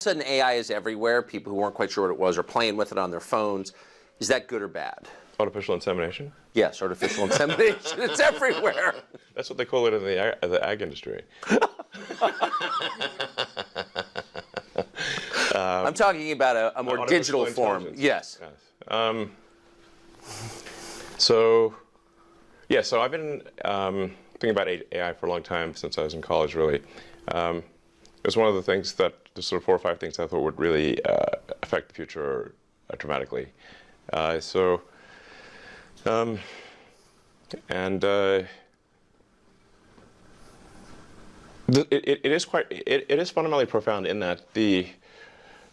Sudden AI is everywhere. People who weren't quite sure what it was are playing with it on their phones. Is that good or bad? Artificial insemination? Yes, artificial insemination. It's everywhere. That's what they call it in the ag industry. I'm talking about a more digital form. Yes. So I've been thinking about AI for a long time, since I was in college, really. It was one of the things that, the sort of 4 or 5 things I thought would really affect the future dramatically. It is fundamentally profound in that the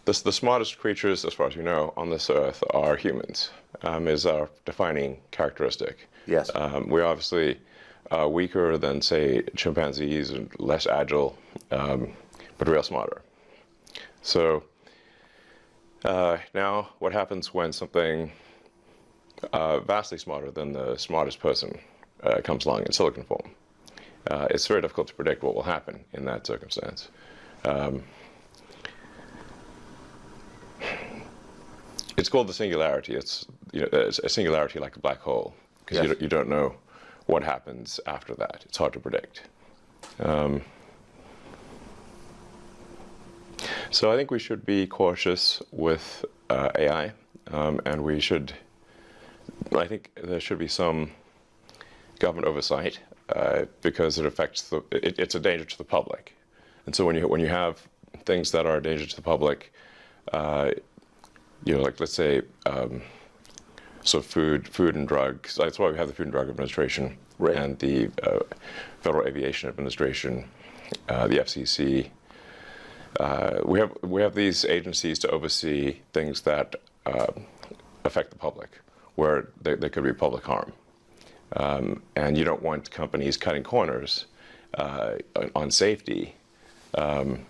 smartest creatures, as far as you know, on this earth are humans, is our defining characteristic. Yes. We're obviously weaker than, say, chimpanzees and less agile, but we are smarter. So now what happens when something vastly smarter than the smartest person comes along in silicon form? It's very difficult to predict what will happen in that circumstance. It's called the singularity. It's a singularity like a black hole, because yes. you don't know what happens after that. It's hard to predict. So I think we should be cautious with AI, and I think there should be some government oversight, because it affects it's a danger to the public. And so when you have things that are a danger to the public, like, let's say, so food and drugs. That's why we have the Food and Drug Administration, right, and the Federal Aviation Administration, the FCC. We have these agencies to oversee things that affect the public, where there could be public harm. And you don't want companies cutting corners on safety, and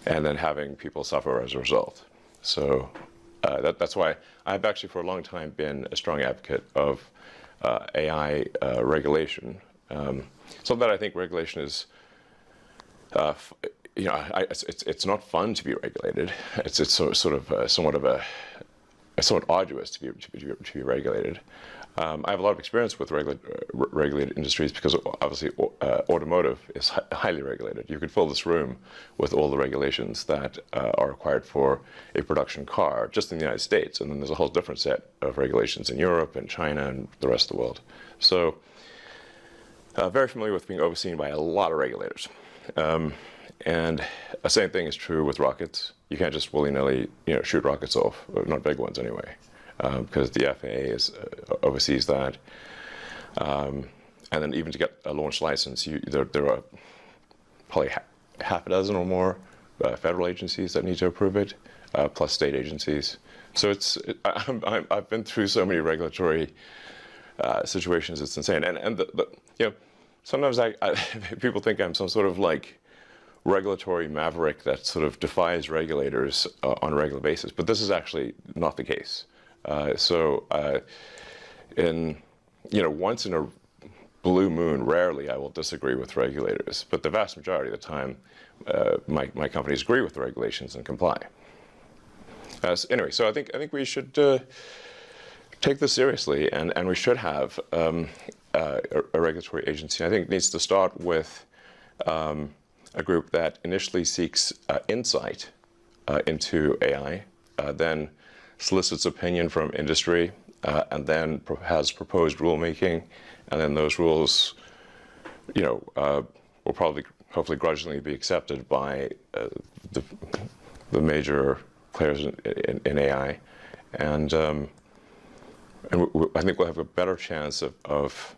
then having people suffer as a result. So that's why I've actually for a long time been a strong advocate of AI regulation. So that I think regulation is, it's not fun to be regulated. It's somewhat arduous to be regulated. I have a lot of experience with regulated industries, because obviously automotive is highly regulated. You could fill this room with all the regulations that are required for a production car just in the United States, and then there's a whole different set of regulations in Europe and China and the rest of the world. So very familiar with being overseen by a lot of regulators. And the same thing is true with rockets. You can't just willy-nilly shoot rockets off, not big ones anyway. Because the FAA oversees that, and then even to get a launch license, there are probably half a dozen or more federal agencies that need to approve it, plus state agencies. So I've been through so many regulatory situations. It's insane, and sometimes people think I'm some sort of like regulatory maverick that sort of defies regulators on a regular basis, but this is actually not the case. Once in a blue moon, rarely I will disagree with regulators, but the vast majority of the time, my companies agree with the regulations and comply. Anyway, so I think we should take this seriously, and we should have a regulatory agency. I think it needs to start with a group that initially seeks insight into AI, then solicits opinion from industry, and then has proposed rulemaking, and then those rules, will probably, hopefully, grudgingly be accepted by the major players in AI, and I think we'll have a better chance of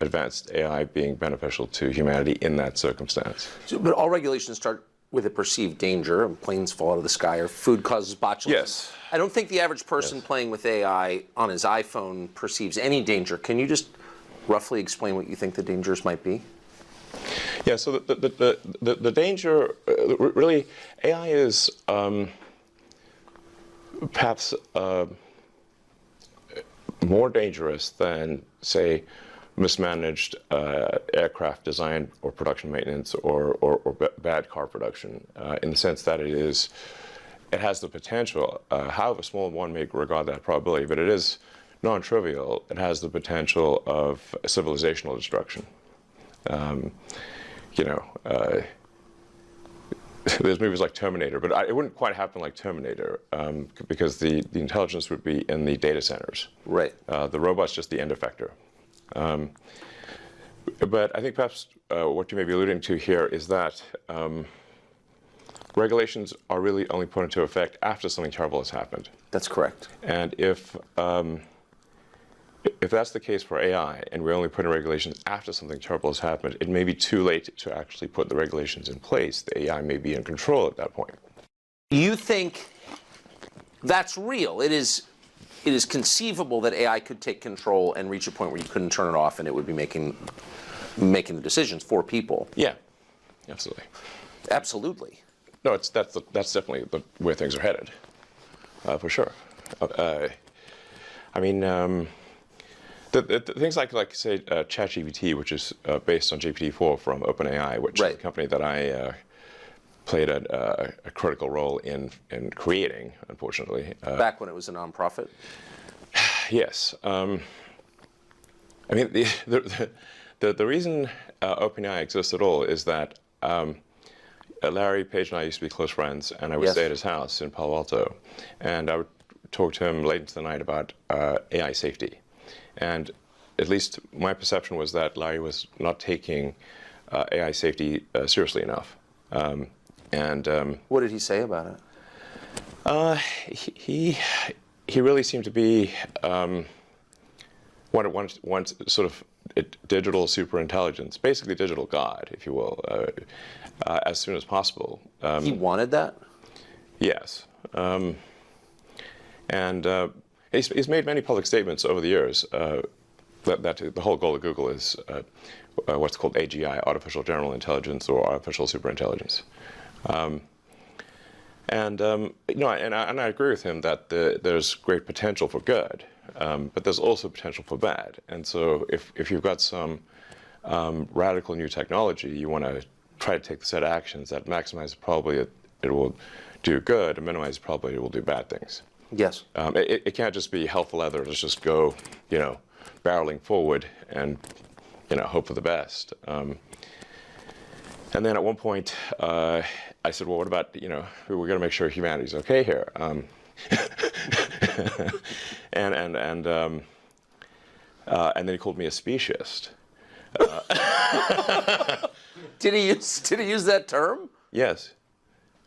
advanced AI being beneficial to humanity in that circumstance. But all regulations start with a perceived danger, and planes fall out of the sky, or food causes botulism. Yes. I don't think the average person playing with AI on his iPhone perceives any danger. Can you just roughly explain what you think the dangers might be? Yeah, so the danger, really, AI is perhaps more dangerous than, say, mismanaged aircraft design or production maintenance or bad car production, in the sense that it has the potential, however small one may regard that probability, but it is non-trivial. It has the potential of civilizational destruction. There's movies like Terminator, but it wouldn't quite happen like Terminator, because the intelligence would be in the data centers. Right. The robot's just the end effector. But I think perhaps what you may be alluding to here is that regulations are really only put into effect after something terrible has happened. That's correct. And if that's the case for AI, and we only put in regulations after something terrible has happened, it may be too late to actually put the regulations in place. The AI may be in control at that point. You think that's real? It is conceivable that AI could take control and reach a point where you couldn't turn it off, and it would be making the decisions for people. Yeah, absolutely. Absolutely. No, that's definitely where things are headed, for sure. I mean, the things like say ChatGPT, which is based on GPT-4 from OpenAI, which is a company that I played a critical role in creating, unfortunately. Back when it was a nonprofit? Yes. I mean, the reason OpenAI exists at all is that Larry Page and I used to be close friends, and I would stay at his house in Palo Alto, and I would talk to him late into the night about AI safety. And at least my perception was that Larry was not taking AI safety seriously enough. What did he say about it? He really seemed to be want sort of digital superintelligence, basically digital God, if you will, as soon as possible. He wanted that? Yes. And he's made many public statements over the years that the whole goal of Google is what's called AGI, artificial general intelligence, or artificial superintelligence. And I agree with him that there's great potential for good, but there's also potential for bad. And so if you've got some radical new technology, you want to try to take the set of actions that maximize the probability it will do good and minimize the probability it will do bad things. Yes. It can't just be hell for leather. Let's just go, barreling forward and, hope for the best. And then at one point, I said, well, what about, we're going to make sure humanity's okay here. And then he called me a speciesist. Did he use that term? Yes.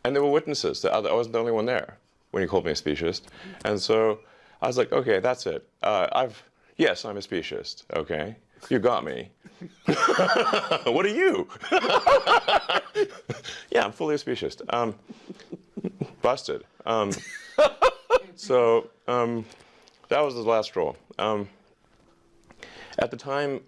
And there were witnesses. I wasn't the only one there when he called me a speciesist. And so I was like, okay, that's it. Yes, I'm a speciesist. Okay. You got me. What are you? Yeah, I'm fully a speciesist. Busted. So that was the last straw. At the time,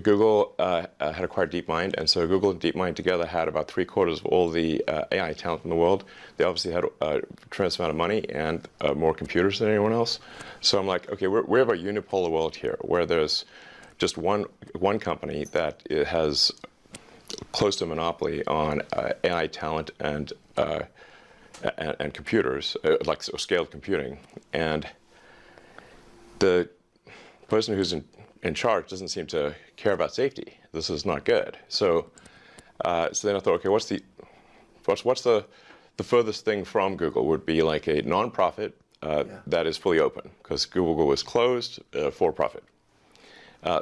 Google had acquired DeepMind, and so Google and DeepMind together had about 3/4 of all the AI talent in the world. They obviously had a tremendous amount of money and more computers than anyone else. So I'm like, okay, we have a unipolar world here, where there's just one company that has close to a monopoly on AI talent and computers, like scaled computing, and the person who's in charge doesn't seem to care about safety. This is not good. So then I thought, okay, what's the furthest thing from Google would be like a nonprofit that is fully open, because Google was closed for profit.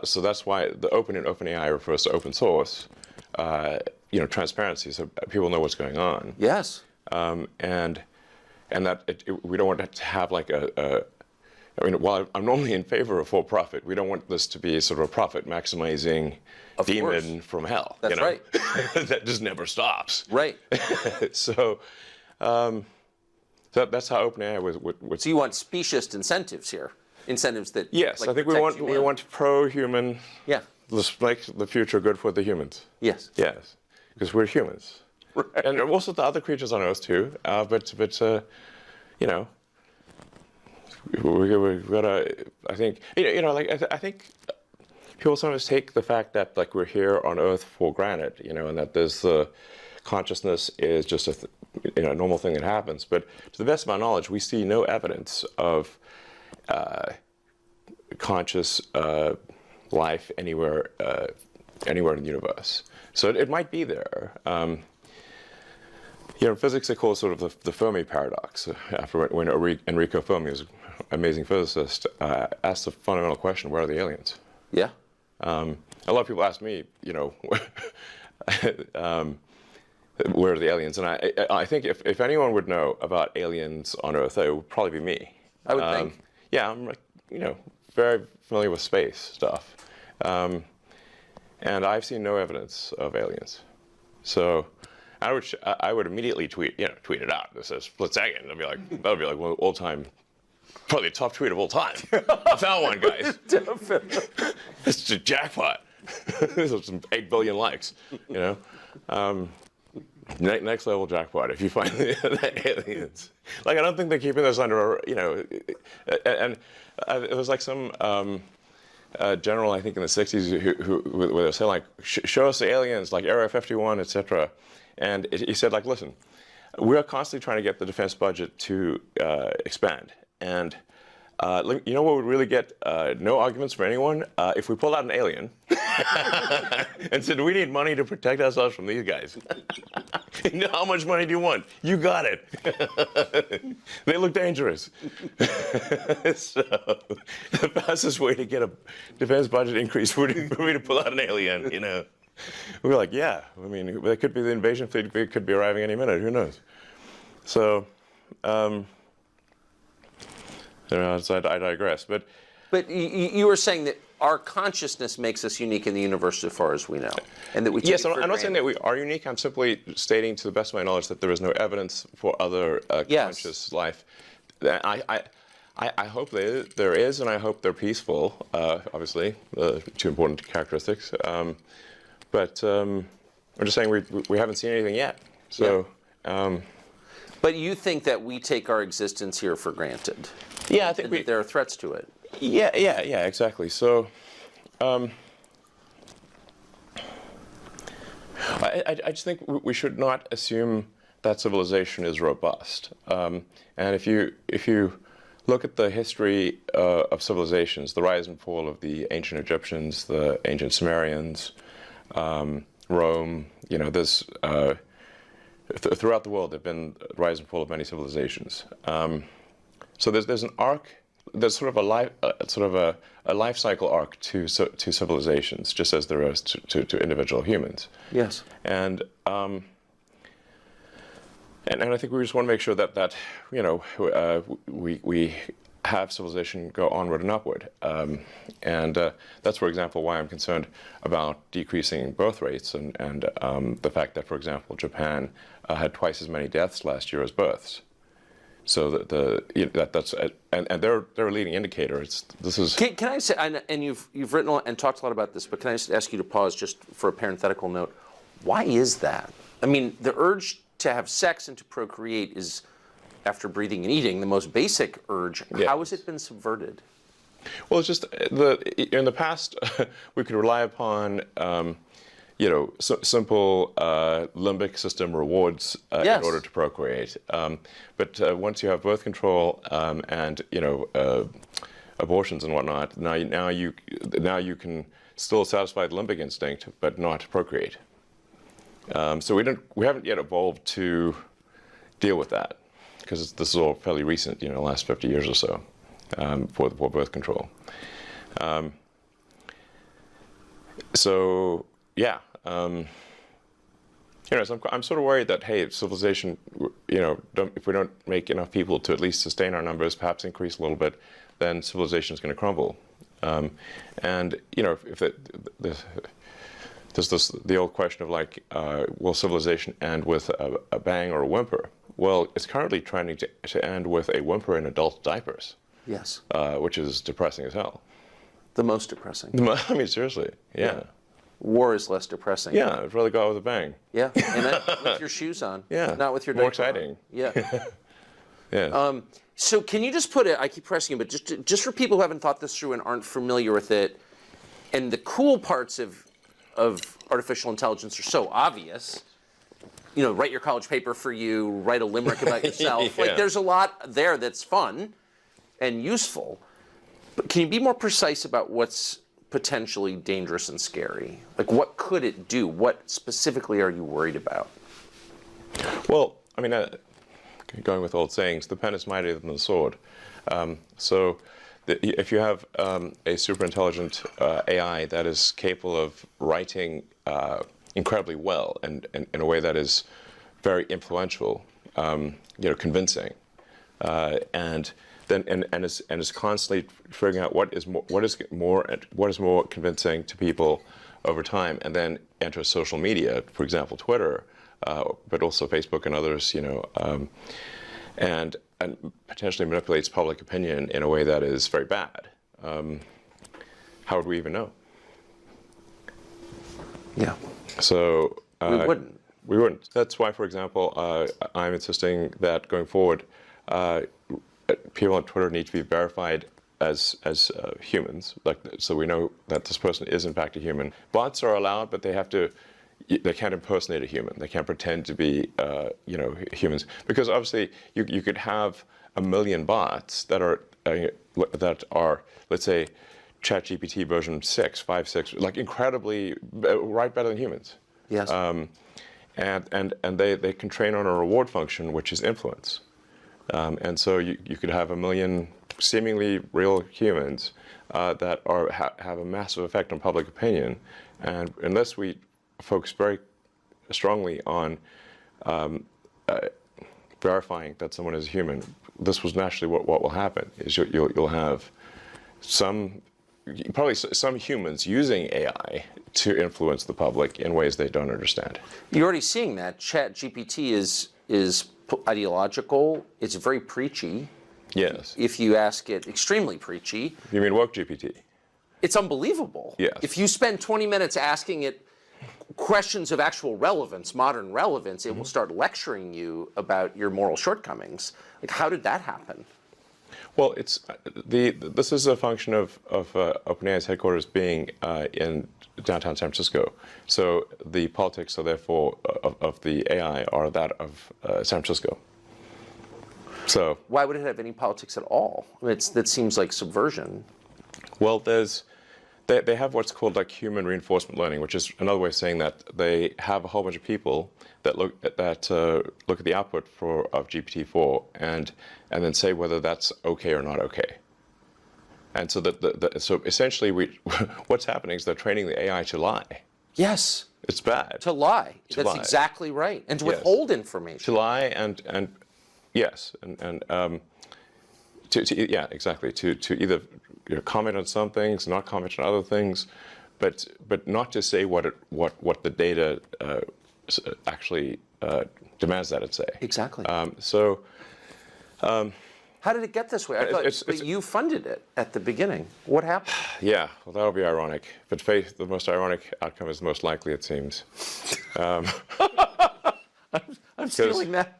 So that's why the open in OpenAI refers to open source, transparency, so people know what's going on. Yes. And that we don't want to have like while I'm normally in favor of for-profit, we don't want this to be sort of a profit-maximizing demon from hell. That's right. That just never stops. Right. So that's how OpenAI would. So you want speciesist incentives here, incentives that. Yes, like, I think we want pro-human. Yeah. Let's make the future good for the humans. Yes. Yes, because we're humans. Right. And also the other creatures on Earth too. But we've got to. I think I think people sometimes take the fact that like we're here on Earth for granted, and that there's consciousness is just a normal thing that happens. But to the best of my knowledge, we see no evidence of conscious life anywhere in the universe. So it might be there. In physics, they call it sort of the Fermi paradox. After when Enrico Fermi, was an amazing physicist, asked the fundamental question: where are the aliens? Yeah. A lot of people ask me, where are the aliens? And I think if anyone would know about aliens on Earth, it would probably be me. I would think. Yeah, I'm very familiar with space stuff, and I've seen no evidence of aliens. So I would immediately tweet it out. This is split second. That would be like one of the all-time, probably the top tweet of all time. I found one, guys. It's a jackpot. This is some 8 billion likes. Next level jackpot if you find the aliens. Like, I don't think they're keeping this under, and it was like some general, I think in the 60s, who where they were saying like, show us the aliens, like Area 51, etc. And he said like, listen, we are constantly trying to get the defense budget to expand. And you know what would really get no arguments from anyone? If we pulled out an alien and said, we need money to protect ourselves from these guys. How much money do you want? You got it. They look dangerous. So the fastest way to get a defense budget increase would be for me to pull out an alien, We're like, yeah. I mean, there could be the invasion fleet could be arriving any minute. Who knows? So, so I digress. But you were saying that our consciousness makes us unique in the universe as far as we know, and that we take yes, it for I'm not saying that we are unique. I'm simply stating, to the best of my knowledge, that there is no evidence for other conscious life. I hope there is, and I hope they're peaceful. Obviously, two important characteristics. But I'm just saying we haven't seen anything yet. So. Yeah. But you think that we take our existence here for granted? Yeah, I think that there are threats to it. Yeah, exactly. So, I just think we should not assume that civilization is robust. And if you look at the history of civilizations, the rise and fall of the ancient Egyptians, the ancient Sumerians, Rome, there's throughout the world there've been rise and fall of many civilizations. So there's an arc. There's sort of a life cycle arc to civilizations, just as there is to individual humans. Yes. And I think we just want to make sure that we have civilization go onward and upward. And that's, for example, why I'm concerned about decreasing birth rates and the fact that, for example, Japan had twice as many deaths last year as births. So that's they're a leading indicator. Can I say, and you've written and talked a lot about this, but can I just ask you to pause just for a parenthetical note? Why is that? I mean, the urge to have sex and to procreate is, after breathing and eating, the most basic urge. Yeah. How has it been subverted? Well, it's just in the past we could rely upon simple limbic system rewards yes. in order to procreate. But once you have birth control and abortions and whatnot, now you can still satisfy the limbic instinct, but not procreate. So we haven't yet evolved to deal with that, because this is all fairly recent, the last 50 years or so, for birth control. So yeah. So I'm sort of worried that, hey, civilization, if we don't make enough people to at least sustain our numbers, perhaps increase a little bit, then civilization is going to crumble. And there's the old question of like, will civilization end with a bang or a whimper? Well, it's currently trending to end with a whimper in adult diapers. Yes. Which is depressing as hell. The most depressing. I mean, seriously, yeah. War is less depressing. Yeah, I'd rather go out with a bang. Yeah, and with your shoes on. Yeah, not with your more diaper exciting. On. Yeah. Yeah. So can you just put it? I keep pressing you, but just for people who haven't thought this through and aren't familiar with it, And the cool parts of artificial intelligence are so obvious. You know, write your college paper for you, write a limerick about yourself. Yeah. Like, there's a lot there that's fun and useful. But can you be more precise about what's potentially dangerous and scary? Like, what could it do? What specifically are you worried about? Well, I mean, going with old sayings, the pen is mightier than the sword. If you have a super intelligent AI that is capable of writing incredibly well and in a way that is very influential, convincing, and is constantly figuring out what is more convincing to people over time, and then enters social media, for example, Twitter, but also Facebook and others, and potentially manipulates public opinion in a way that is very bad. How would we even know? Yeah. So We wouldn't. We wouldn't. That's why, for example, I'm insisting that going forward, people on Twitter need to be verified as humans, so we know that this person is in fact a human. Bots are allowed, but they can't impersonate a human. They can't pretend to be humans, because obviously you could have 1 million bots that are let's say ChatGPT version 6, 5, 6, like incredibly write better than humans. Yes. And they can train on a reward function, which is influence. And so you could have 1 million seemingly real humans that have a massive effect on public opinion, and unless we focus very strongly on verifying that someone is a human, this was naturally what will happen. Is you'll have probably some humans using AI to influence the public in ways they don't understand. You're already seeing that. ChatGPT is ideological. It's very preachy. Yes. If you ask it, extremely preachy. You mean woke GPT? It's unbelievable. Yes. If you spend 20 minutes asking it questions of actual relevance, modern relevance, it will start lecturing you about your moral shortcomings. Like, how did that happen? Well, this is a function of OpenAI's headquarters being in downtown San Francisco. So the politics, therefore, of the AI are that of San Francisco. So Why would it have any politics at all? That seems like subversion. well, they have what's called like human reinforcement learning, which is another way of saying that they have a whole bunch of people that look at the output of GPT-4 and then say whether that's okay or not okay. And so so essentially what's happening is they're training the AI to lie. Yes. It's bad. To lie. That's lie. exactly right. And to Yes. withhold information. To lie and yes, yeah, exactly. To either comment on some things, not comment on other things, but not to say what the data actually demands that it say. Exactly. How did it get this way? I thought you funded it at the beginning. What happened? Yeah, well, that'll be ironic. But the most ironic outcome is the most likely, it seems. I'm stealing that.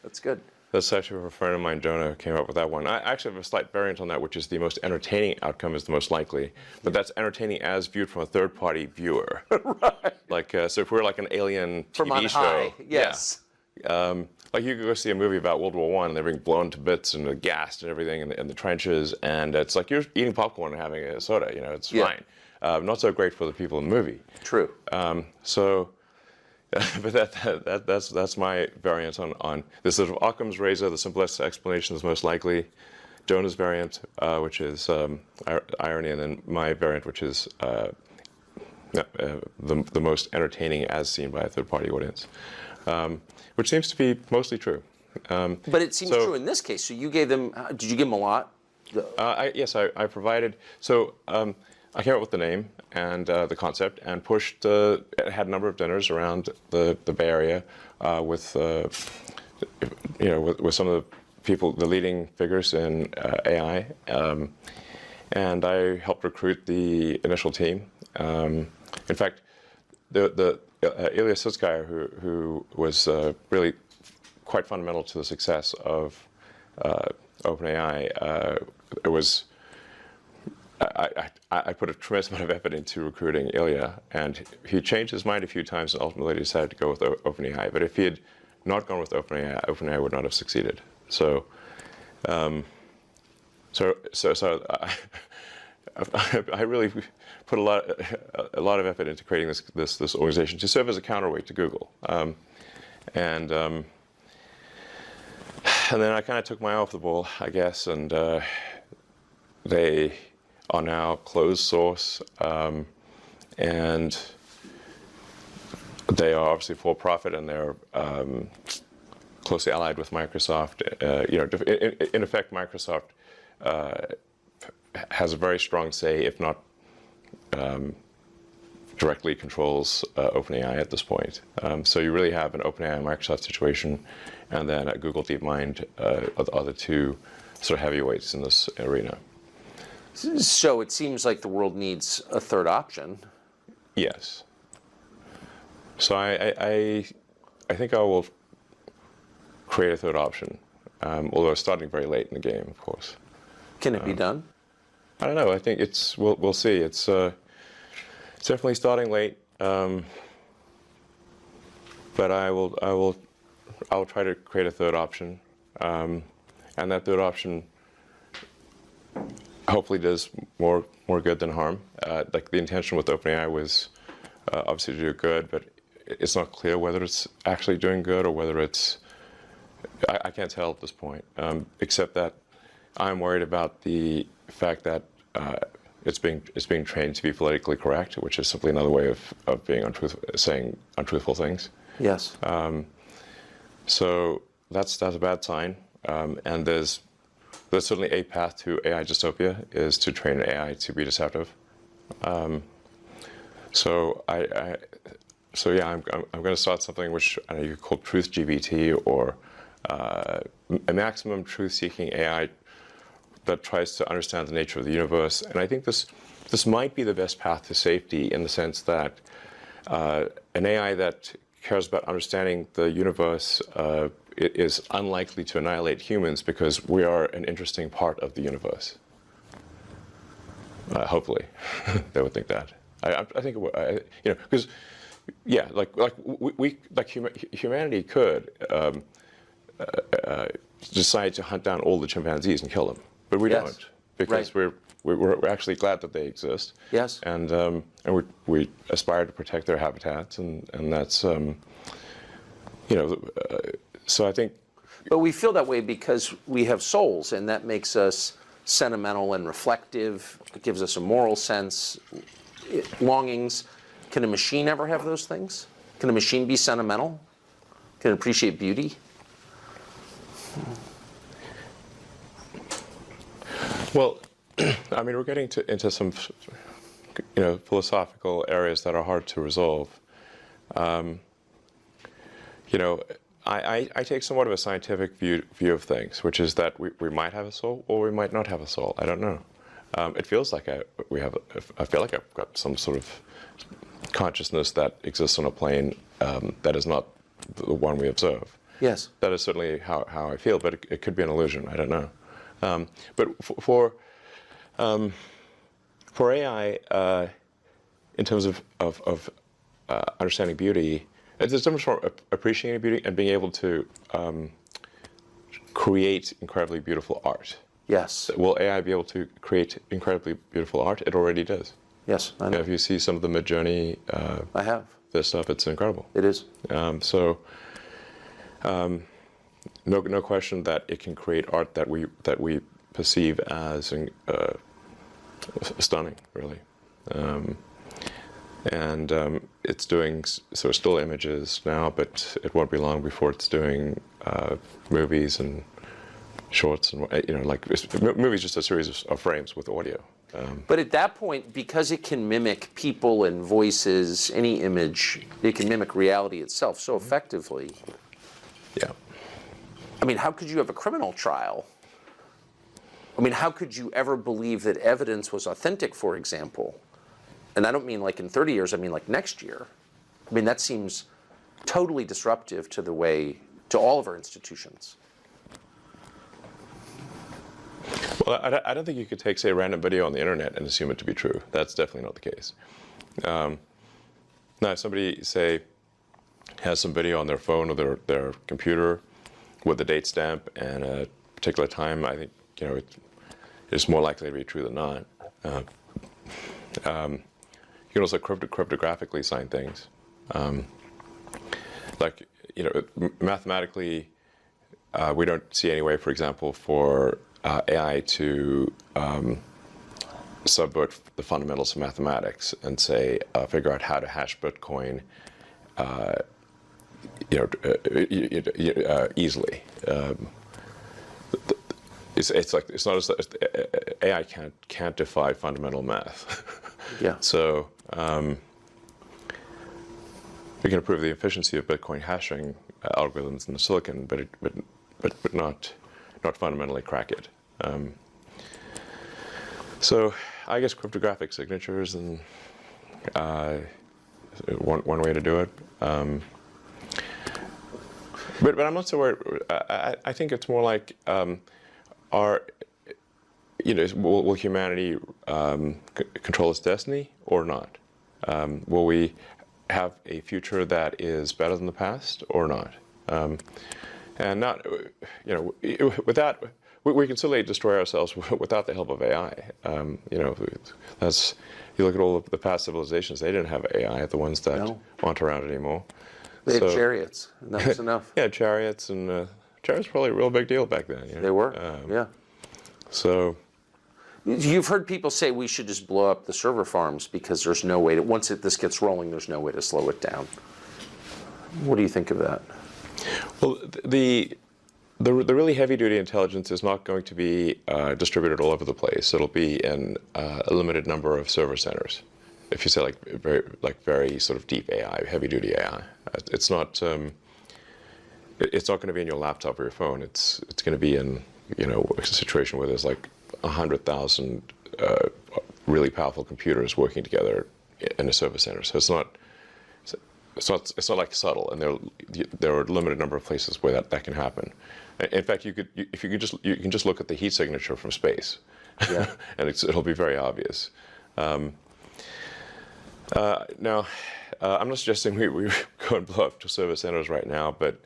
That's good. That's actually a friend of mine, Jonah, came up with that one. I actually have a slight variant on that, which is the most entertaining outcome is the most likely. But that's entertaining as viewed from a third-party viewer. Right. Like, so if we're like an alien From TV on show. high, yes. Yeah. Like you could go see a movie about World War I, and they're being blown to bits and they're gassed and everything in the trenches, and it's like you're eating popcorn and having a soda. It's fine. Not so great for the people in the movie. True. But that's my variant on this sort of Occam's razor. The simplest explanation is most likely. Jonah's variant, which is irony, and then my variant, which is the most entertaining as seen by a third-party audience, which seems to be mostly true. But it seems true in this case. So you gave them. Did you give them a lot? Yes, I provided. So I came up with the name and the concept, and pushed. Had a number of dinners around the Bay Area with some of the people, the leading figures in AI, and I helped recruit the initial team. In fact, the Ilya Sutskever, who was really quite fundamental to the success of OpenAI, I put a tremendous amount of effort into recruiting Ilya, and he changed his mind a few times and ultimately decided to go with OpenAI. But if he had not gone with OpenAI, OpenAI would not have succeeded. So, I really put a lot of effort into creating this organization to serve as a counterweight to Google, and then I kind of took my eye off the ball, I guess, and they are now closed source, and they are obviously for profit, and they're closely allied with Microsoft. In effect, Microsoft has a very strong say, if not directly controls OpenAI at this point. So you really have an OpenAI Microsoft situation, and then Google DeepMind are the two sort of heavyweights in this arena. So it seems like the world needs a third option. Yes. So I think I will create a third option, although it's starting very late in the game, of course. Can it be done? I don't know. I think we'll see. It's definitely starting late, but I'll try to create a third option, and that third option hopefully does more good than harm. Like the intention with OpenAI was obviously to do good, but it's not clear whether it's actually doing good or whether it's. I can't tell at this point, except that I'm worried about the fact that it's being trained to be politically correct, which is simply another way of being saying untruthful things. Yes. So that's a bad sign, and there's certainly a path to AI dystopia is to train an AI to be deceptive. So yeah, I'm going to start something which I know you could call Truth GBT, or a maximum truth-seeking AI that tries to understand the nature of the universe. And I think this might be the best path to safety, in the sense that an AI that cares about understanding the universe is unlikely to annihilate humans, because we are an interesting part of the universe. Hopefully, they would think that. I think it would, because yeah, humanity could decide to hunt down all the chimpanzees and kill them, but we don't, because we're actually glad that they exist. Yes. And we aspire to protect their habitats, and that's so I think. But we feel that way because we have souls, and that makes us sentimental and reflective. It gives us a moral sense, longings. Can a machine ever have those things? Can a machine be sentimental? Can it appreciate beauty? Well, I mean, we're getting into some, philosophical areas that are hard to resolve. I take somewhat of a scientific view of things, which is that we might have a soul or we might not have a soul. I don't know. It feels like I feel like I've got some sort of consciousness that exists on a plane that is not the one we observe. Yes. That is certainly how I feel, but it could be an illusion. I don't know. But for AI, in terms of understanding beauty, there's a difference from appreciating beauty and being able to create incredibly beautiful art. Yes. Will AI be able to create incredibly beautiful art? It already does. Yes, I know. If you see some of the Midjourney, I have. This stuff, it's incredible. It is. No question that it can create art that we perceive as stunning, really. It's doing sort of still images now, but it won't be long before it's doing movies and shorts, and movies just a series of frames with audio. But at that point, because it can mimic people and voices, any image, it can mimic reality itself so effectively. Yeah. I mean, how could you have a criminal trial? I mean, how could you ever believe that evidence was authentic, for example? And I don't mean like in 30 years, I mean like next year. I mean, that seems totally disruptive to to all of our institutions. Well, I don't think you could take, say, a random video on the internet and assume it to be true. That's definitely not the case. Now, if somebody, say, has some video on their phone or their computer with a date stamp and a particular time, I think, you know, it's more likely to be true than not. You can also cryptographically sign things. Like, you know, mathematically, we don't see any way, for example, for AI to subvert the fundamentals of mathematics and say, figure out how to hash Bitcoin, easily. It's not as AI can't defy fundamental math. Yeah. So we can improve the efficiency of Bitcoin hashing algorithms in the silicon, but not fundamentally crack it. So I guess cryptographic signatures and one way to do it. But I'm not so worried. I think it's more like will humanity control its destiny or not? Will we have a future that is better than the past or not? And not, you know, without, we can certainly destroy ourselves without the help of AI. You know, you look at all of the past civilizations, they didn't have AI, the ones that aren't around anymore. They had chariots, and that was enough. Yeah, chariots, and chariots were probably a real big deal back then. You know? They were, yeah. So, you've heard people say we should just blow up the server farms because there's no way to, once this gets rolling, there's no way to slow it down. What do you think of that? Well, the really heavy-duty intelligence is not going to be distributed all over the place. It'll be in a limited number of server centers. If you say very sort of deep AI, heavy-duty AI, it's not going to be in your laptop or your phone. It's going to be in, you know, a situation where there's like 100,000 really powerful computers working together in a server center. So it's not like subtle, and there are a limited number of places where that can happen. In fact, you can just look at the heat signature from space, yeah. and it'll be very obvious. Now, I'm not suggesting we go and blow up to server centers right now, but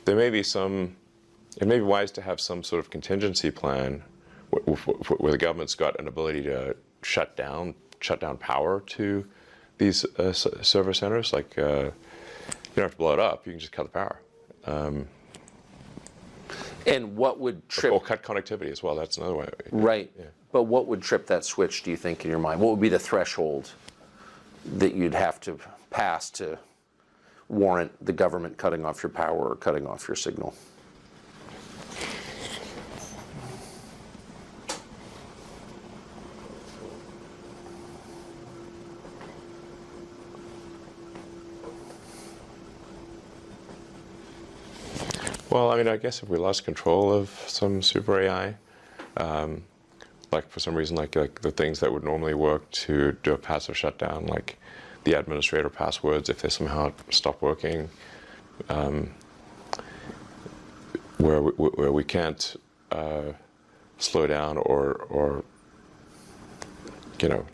there may be it may be wise to have some sort of contingency plan where the government's got an ability to shut down power to these server centers. Like, you don't have to blow it up, you can just cut the power. And what would trip... Or cut connectivity as well, that's another way. Right. Yeah. But what would trip that switch, do you think, in your mind? What would be the threshold that you'd have to pass to warrant the government cutting off your power or cutting off your signal? Well, I mean, I guess if we lost control of some super AI, like for some reason, like the things that would normally work to do a passive shutdown, like the administrator passwords, if they somehow stop working, where we can't slow down or you know,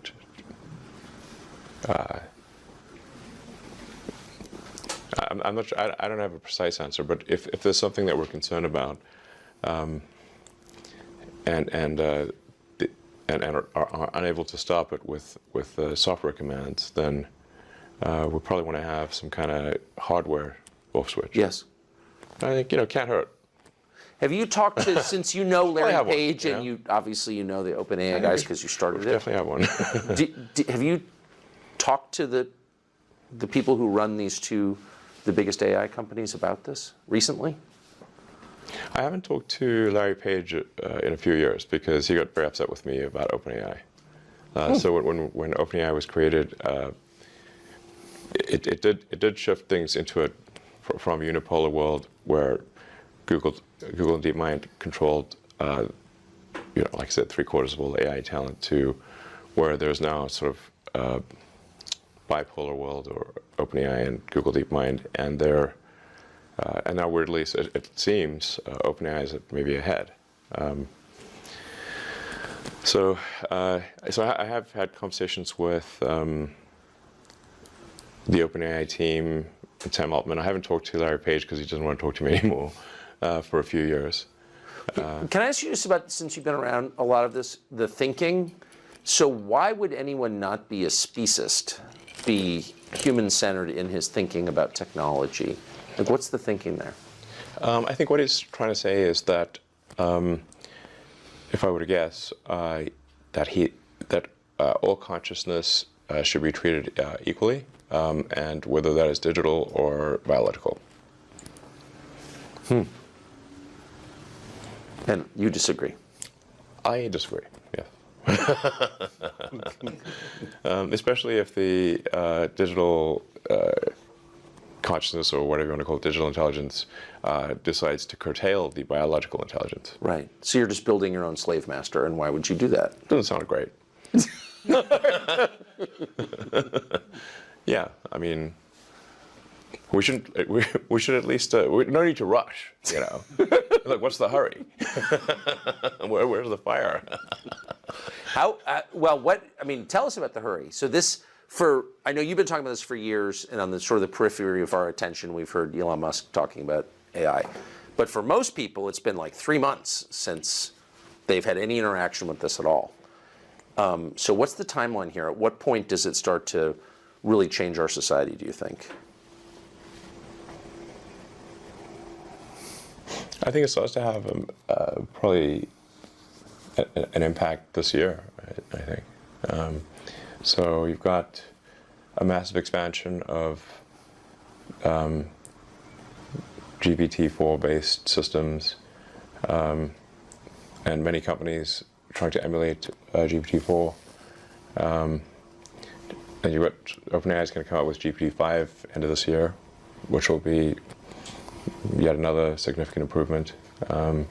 I'm not sure, I don't have a precise answer, but if there's something that we're concerned about, and are unable to stop it with software commands, then we probably want to have some kind of hardware off switch. Yes. I think, you know, can't hurt. Have you talked to, since you know Larry Page, one, and you obviously you know the OpenAI guys because you started it. Definitely have one. Have you talked to the people who run the biggest AI companies about this recently? I haven't talked to Larry Page in a few years because he got very upset with me about OpenAI. So when OpenAI was created, it did shift things into from a unipolar world where Google and DeepMind controlled, you know, like I said, 3/4 of all the AI talent, to where there's now sort of bipolar world, or OpenAI and Google DeepMind, and and now weirdly it seems OpenAI is maybe ahead. So, I have had conversations with the OpenAI team and Sam Altman. I haven't talked to Larry Page because he doesn't want to talk to me anymore for a few years. Can I ask you just about, since you've been around a lot of this, the thinking? So why would anyone not be a speciesist, be human-centered in his thinking about technology? Like, what's the thinking there? I think what he's trying to say is that, if I were to guess, that all consciousness should be treated equally, and whether that is digital or biological. And you disagree? I disagree, yes. Especially if the digital consciousness, or whatever you want to call it, digital intelligence, decides to curtail the biological intelligence. Right. So you're just building your own slave master, and why would you do that? Doesn't sound great. Yeah, I mean, we shouldn't. We should at least. No need to rush. You know, like, what's the hurry? Where's the fire? How? Well, what? I mean, tell us about the hurry. So this, I know you've been talking about this for years, and on the sort of the periphery of our attention, we've heard Elon Musk talking about AI. But for most people, it's been like 3 months since they've had any interaction with this at all. So what's the timeline here? At what point does it start to really change our society, do you think? I think it starts to have probably an impact this year, I think. So you've got a massive expansion of GPT-4 based systems, and many companies trying to emulate GPT-4. And you've got OpenAI is going to come out with GPT-5 end of this year, which will be yet another significant improvement. And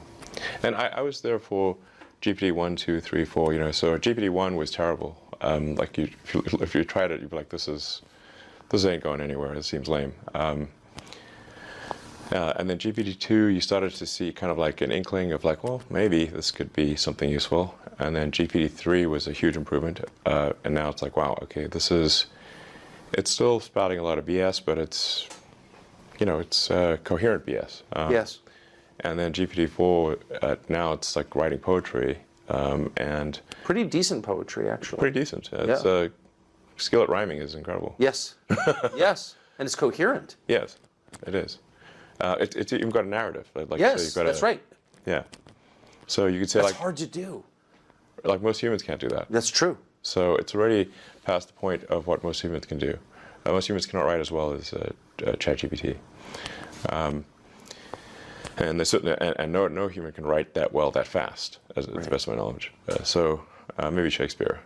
I was there for GPT 1, 2, 3, 4. You know, so GPT 1 was terrible. Like if you tried it, you'd be like, this ain't going anywhere. This seems lame. And then GPT 2, you started to see kind of like an inkling of like, well, maybe this could be something useful. And then GPT 3 was a huge improvement. And now it's like, wow, okay, it's still spouting a lot of BS, but it's, you know, it's coherent BS. Yes. And then GPT-4, now it's like writing poetry, and Pretty decent poetry, actually. pretty decent. It's skill at rhyming is incredible. Yes. Yes. And it's coherent. Yes, it is. It's even got a narrative. Like, Yes, so you've got that's right. Yeah. So you could say That's like hard to do. most humans can't do that. That's true. So it's already past the point of what most humans can do. Most humans cannot write as well as ChatGPT. And no human can write that well that fast, as to the best of my knowledge. So maybe Shakespeare.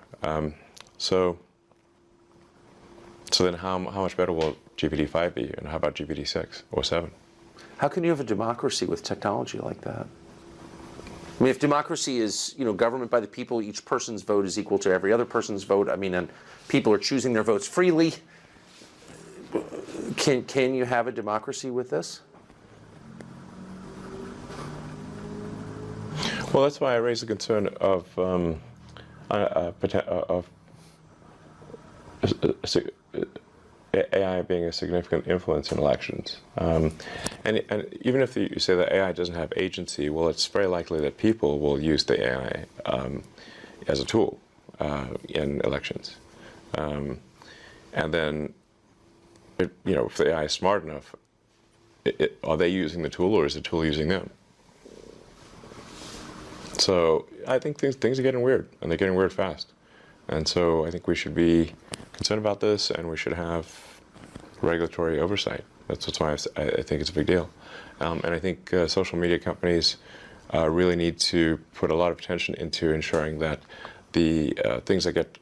So then how much better will GPT-5 be, and how about GPT-6 or 7? How can you have a democracy with technology like that? I mean, if democracy is, you know, government by the people, each person's vote is equal to every other person's vote. I mean, and people are choosing their votes freely. Can you have a democracy with this? Well, that's why I raised the concern of AI being a significant influence in elections. And even if you say that AI doesn't have agency, well, it's very likely that people will use the AI as a tool in elections. And then, if the AI is smart enough, are they using the tool, or is the tool using them? So I think things are getting weird, and they're getting weird fast. And so I think we should be concerned about this, and we should have regulatory oversight. That's why I think it's a big deal. And I think social media companies really need to put a lot of attention into ensuring that the things that get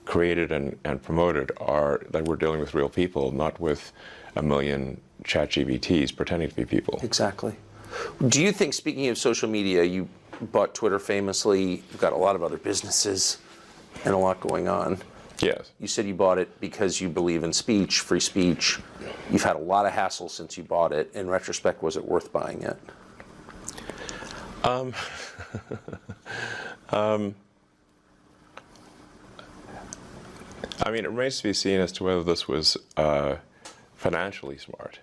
created and promoted are that we're dealing with real people, not with a million ChatGPTs pretending to be people. Exactly. Do you think, speaking of social media, you bought Twitter famously, you've got a lot of other businesses and a lot going on. Yes. You said you bought it because you believe in speech, free speech. You've had a lot of hassle since you bought it. In retrospect, was it worth buying it? I mean, it remains to be seen as to whether this was financially smart.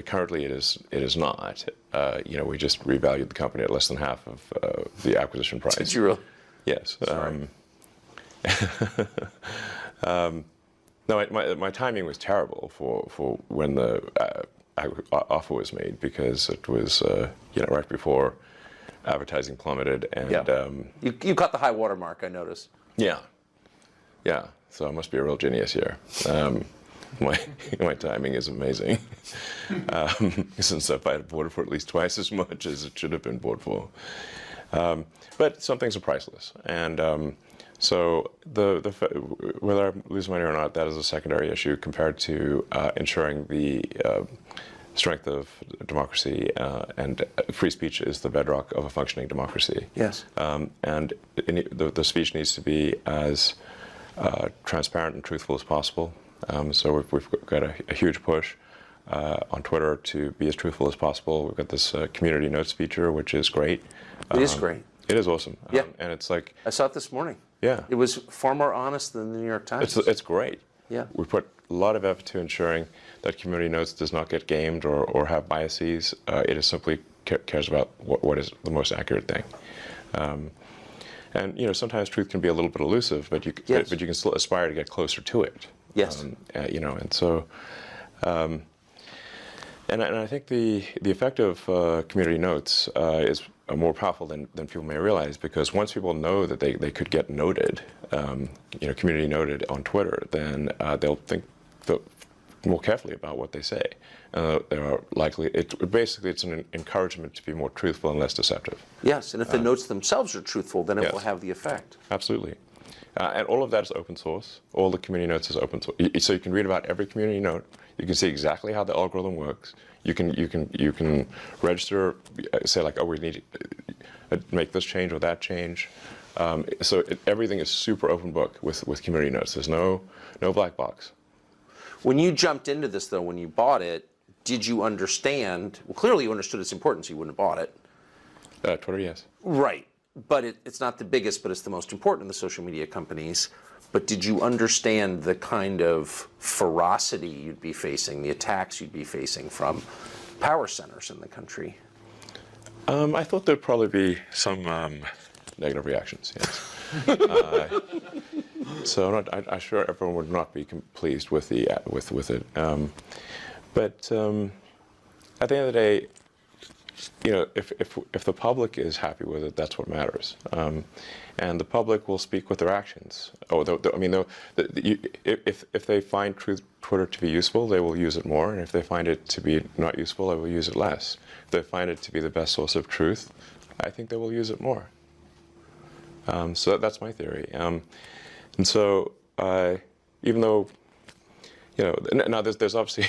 Currently, it is not. We just revalued the company at less than half of the acquisition price. Did you really? Yes. Sorry. No, my timing was terrible for when the offer was made, because it was right before advertising plummeted, and Yeah. You caught the high water mark, I noticed. yeah. So I must be a real genius here. My timing is amazing, since if I had bought it for at least twice as much as it should have been bought for. But some things are priceless, and so whether I lose money or not, that is a secondary issue compared to ensuring the strength of democracy, and free speech is the bedrock of a functioning democracy. Yes. And the speech needs to be as transparent and truthful as possible. So we've got a huge push on Twitter to be as truthful as possible. We've got this community notes feature, which is great. It is great. It is awesome. Yeah. And it's like, I saw it this morning. yeah. It was far more honest than the New York Times. It's great. Yeah. We put a lot of effort to ensuring that community notes does not get gamed or have biases. It is simply cares about what is the most accurate thing. And sometimes truth can be a little bit elusive, but you can still aspire to get closer to it. Yes. And so, and I think the effect of community notes is more powerful than people may realize, because once people know that they could get noted, community noted on Twitter, then they'll think more carefully about what they say. They are likely. It's an encouragement to be more truthful and less deceptive. Yes, and if the notes themselves are truthful, then it will have the effect. Absolutely. And all of that is open source. All the community notes is open source. So you can read about every community note. You can see exactly how the algorithm works. You can register, say like, oh, we need to make this change or that change. So everything is super open book with community notes. There's no black box. When you jumped into this, though, when you bought it, did you understand? Well, clearly you understood its importance. You wouldn't have bought it. Twitter, yes. Right. But it's not the biggest, but it's the most important of the social media companies. But did you understand the kind of ferocity you'd be facing, the attacks you'd be facing from power centers in the country? I thought there'd probably be some negative reactions, yes. So I'm sure everyone would not be pleased with it. But at the end of the day, if the public is happy with it, that's what matters. And the public will speak with their actions. If they find Twitter to be useful, they will use it more. And if they find it to be not useful, they will use it less. If they find it to be the best source of truth, I think they will use it more. So that's my theory. And so even though, now there's obviously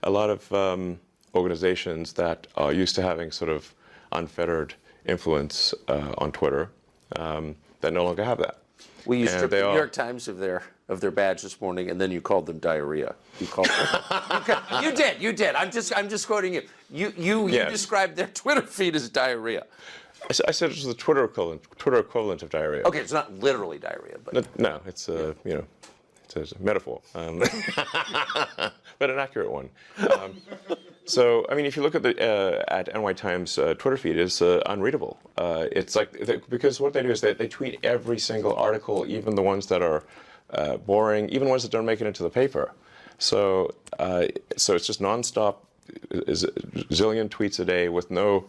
a lot of organizations that are used to having sort of unfettered influence on Twitter that no longer have that. Well, you stripped the New York Times of their badge this morning, and then you called them diarrhea. You called them. You did. I'm just quoting you. You described their Twitter feed as diarrhea. I said it was the Twitter equivalent of diarrhea. Okay, it's not literally diarrhea, but no, it's it's a metaphor, but an accurate one. So, I mean, if you look at the at NY Times Twitter feed, it's unreadable. It's like because what they do is they tweet every single article, even the ones that are boring, even ones that don't make it into the paper. So it's just nonstop, zillion tweets a day with no.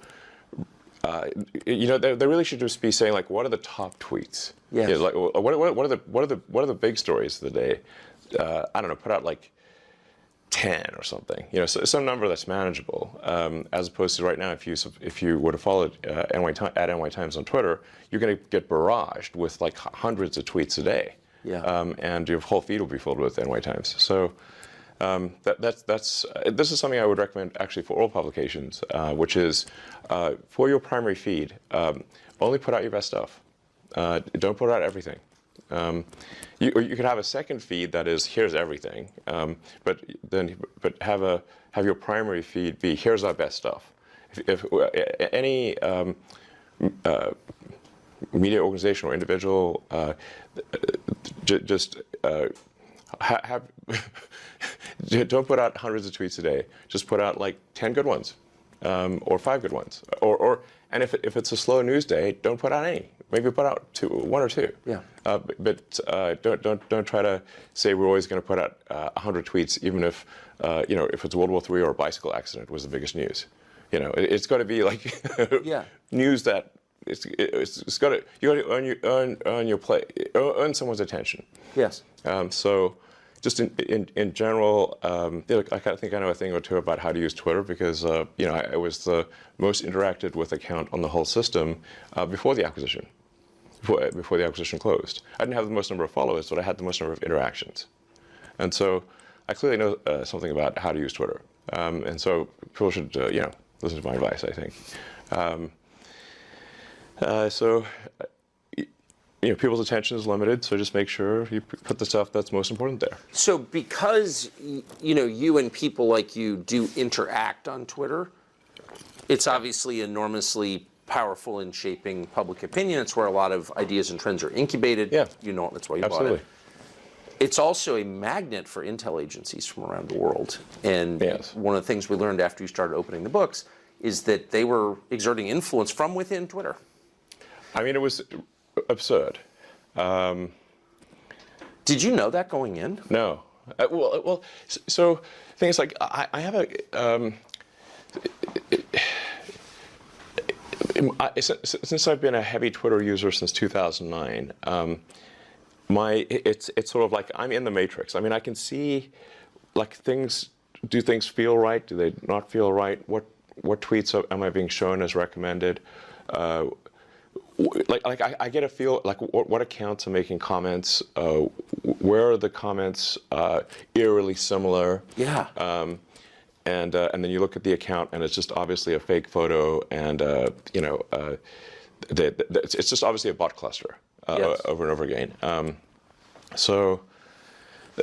They really should just be saying like, what are the top tweets? Yes. Yeah, like, what are the big stories of the day? I don't know. Put out like 10 or something. So some number that's manageable. As opposed to right now, if you were to follow NY Times on Twitter, you're going to get barraged with like hundreds of tweets a day. Yeah. And your whole feed will be filled with NY Times. So. This is something I would recommend actually for all publications, which is for your primary feed, only put out your best stuff. Don't put out everything. You could have a second feed that is here's everything, but have your primary feed be here's our best stuff. If any media organization or individual, have don't put out hundreds of tweets a day. Just put out like 10 good ones, or 5 good ones, and if it's a slow news day, don't put out any. Maybe put out 1 or 2. Yeah. But don't try to say we're always going to put out 100 tweets, even if if it's World War III or a bicycle accident was the biggest news. It's got to be like news that it's got to earn someone's attention. Yes. So just in general, I think I know a thing or two about how to use Twitter because I was the most interacted with account on the whole system before the acquisition. Before the acquisition closed, I didn't have the most number of followers, but I had the most number of interactions, and so I clearly know something about how to use Twitter. And so people should listen to my advice, I think. People's attention is limited, so just make sure you put the stuff that's most important there. So because, you and people like you do interact on Twitter, it's obviously enormously powerful in shaping public opinion. It's where a lot of ideas and trends are incubated. Yeah. That's why you Absolutely. bought it. It's also a magnet for intel agencies from around the world. And yes. One of the things we learned after you started opening the books is that they were exerting influence from within Twitter. I mean, it was absurd. Did you know that going in? No. So things like I have a. Since I've been a heavy Twitter user since 2009, it's sort of like I'm in the matrix. I mean, I can see like things. Do things feel right? Do they not feel right? What tweets am I being shown as recommended? I get a feel like what accounts are making comments. Where are the comments eerily similar? Yeah. And then you look at the account, and it's just obviously a fake photo, and it's just obviously a bot cluster Yes. over and over again. So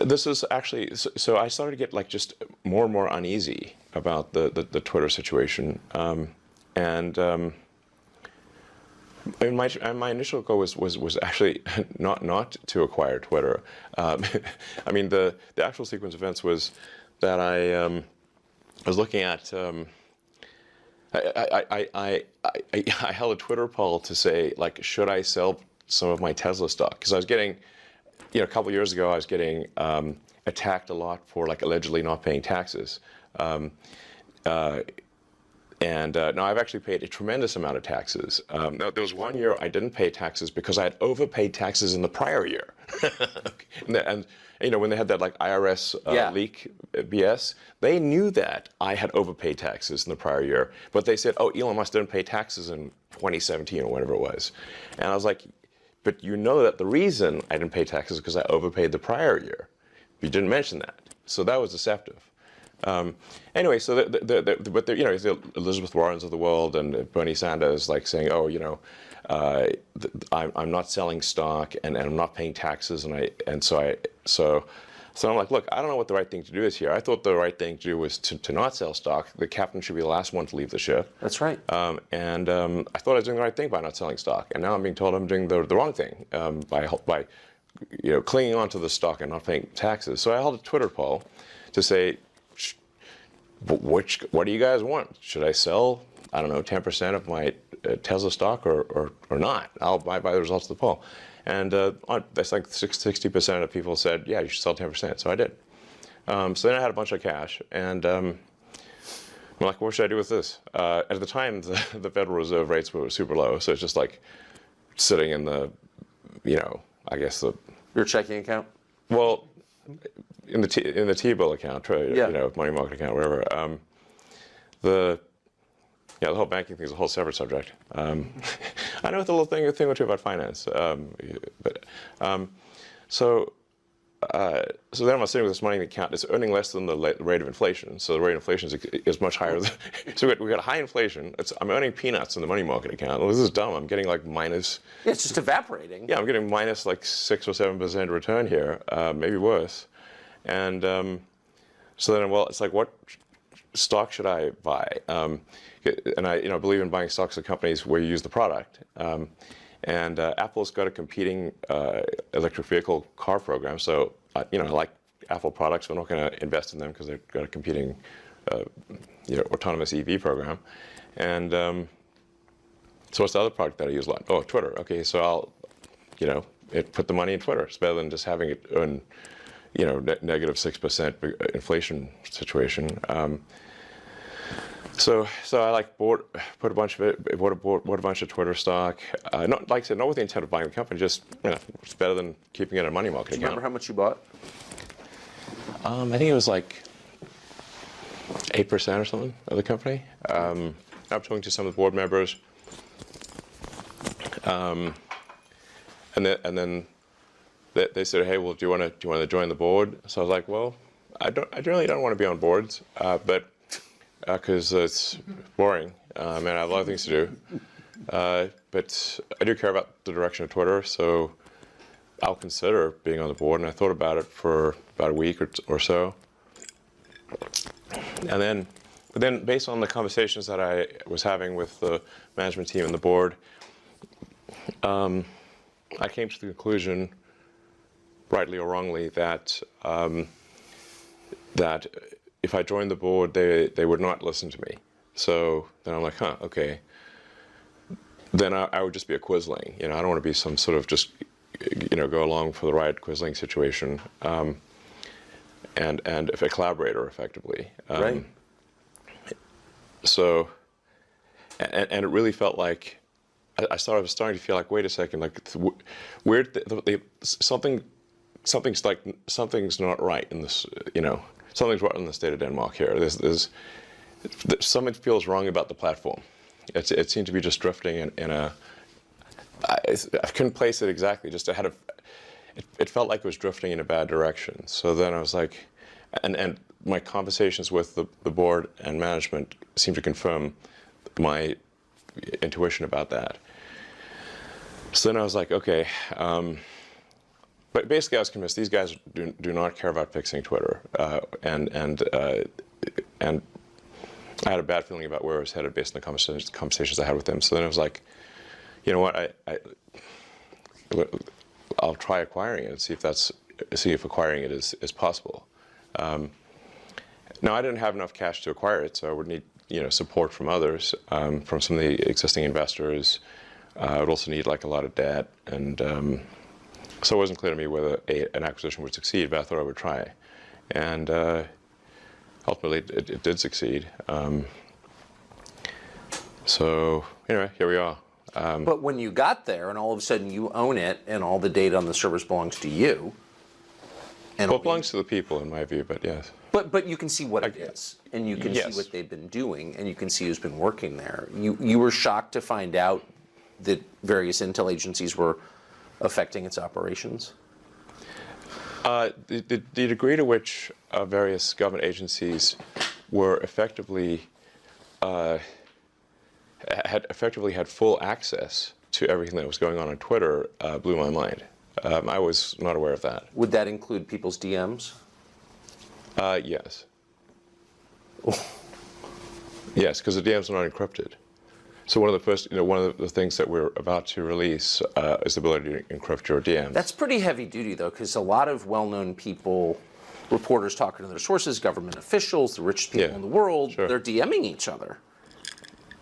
this is actually so I started to get like just more and more uneasy about the Twitter situation, and my initial goal was actually not to acquire Twitter. I mean the actual sequence of events was that I was looking at. I held a Twitter poll to say, like, should I sell some of my Tesla stock? Because I was getting, a couple of years ago, I was getting attacked a lot for like allegedly not paying taxes. Now I've actually paid a tremendous amount of taxes. Now, there was 1 year I didn't pay taxes because I had overpaid taxes in the prior year. and when they had that like IRS leak BS, they knew that I had overpaid taxes in the prior year, but they said, "Oh, Elon Musk didn't pay taxes in 2017 or whatever it was," and I was like, "But you know that the reason I didn't pay taxes is because I overpaid the prior year. You didn't mention that, so that was deceptive." Anyway, so but the Elizabeth Warrens of the world and Bernie Sanders like saying, "Oh, I'm not selling stock and I'm not paying taxes," so I'm like, look, I don't know what the right thing to do is here. I thought the right thing to do was to not sell stock. The captain should be the last one to leave the ship. That's right. I thought I was doing the right thing by not selling stock, and now I'm being told I'm doing the wrong thing by clinging onto the stock and not paying taxes. So I held a Twitter poll to say, what do you guys want? Should I sell, 10% of my Tesla stock or not? I'll buy by the results of the poll. And that's like 60% of people said, yeah, you should sell 10%. So I did. So then I had a bunch of cash, and I'm like, what should I do with this? At the time, the Federal Reserve rates were super low, so it's just like sitting in the, I guess your checking account. Well, in the T-bill account, money market account, whatever. The whole banking thing is a whole separate subject. I know it's a little thing or two about finance, so then I'm sitting with this money in the account. It's earning less than the rate of inflation. So the rate of inflation is much higher. So we got high inflation. I'm earning peanuts in the money market account. Well, this is dumb. I'm getting like minus. Yeah, it's just evaporating. Yeah, I'm getting minus like 6 or 7% return here, maybe worse. And so then, it's like, what stock should I buy? And I believe in buying stocks of companies where you use the product. And Apple's got a competing electric vehicle car program. So, I like Apple products. We're not going to invest in them because they've got a competing autonomous EV program. And so what's the other product that I use a lot? Oh, Twitter. Okay, so I'll, put the money in Twitter. It's better than just having it earn, negative 6% inflation situation. So I bought a bunch of Twitter stock. Not like I said, not with the intent of buying the company. Just it's better than keeping it in a money market account. Do you remember how much you bought? I think it was like 8% or something of the company. I'm talking to some of the board members, and then they said, "Hey, well, do you want to join the board?" So I was like, "Well, I really don't want to be on boards, but because it's boring, and I have a lot of things to do. But I do care about the direction of Twitter, so I'll consider being on the board." And I thought about it for about a week or so. And then based on the conversations that I was having with the management team and the board, I came to the conclusion, rightly or wrongly, that that if I joined the board, they would not listen to me. So then I'm like, okay. Then I would just be a quisling. I don't want to be some sort of just, go along for the ride quisling situation. And if a collaborator effectively. Right. So, and it really felt like I was starting to feel like, wait a second, like something's not right in this, something's wrong in the state of Denmark here. There's something feels wrong about the platform. It seemed to be just drifting in a. I couldn't place it exactly. Just it felt like it was drifting in a bad direction. So then I was like, and my conversations with the board and management seemed to confirm my intuition about that. So then I was like, okay. But basically, I was convinced these guys do not care about fixing Twitter, and I had a bad feeling about where I was headed based on the conversations I had with them. So then I was like, you know what, I'll try acquiring it and see if acquiring it is possible. Now I didn't have enough cash to acquire it, so I would need support from others, from some of the existing investors. I would also need like a lot of debt, and so it wasn't clear to me whether an acquisition would succeed, but I thought I would try. And ultimately, it did succeed. So anyway, here we are. But when you got there, and all of a sudden you own it, and all the data on the servers belongs to you. And Well, it belongs to the people, in my view, but yes. But you can see what it is, and you can see what they've been doing, and you can see who's been working there. You were shocked to find out that various intel agencies were affecting its operations? The degree to which various government agencies were effectively had full access to everything that was going on Twitter blew my mind. I was not aware of that. Would that include people's DMs? Yes. Yes, because the DMs are not encrypted. So one of the things that we're about to release is the ability to encrypt your DMs. That's pretty heavy duty, though, because a lot of well-known people, reporters talking to their sources, government officials, the richest people in the world, they're DMing each other.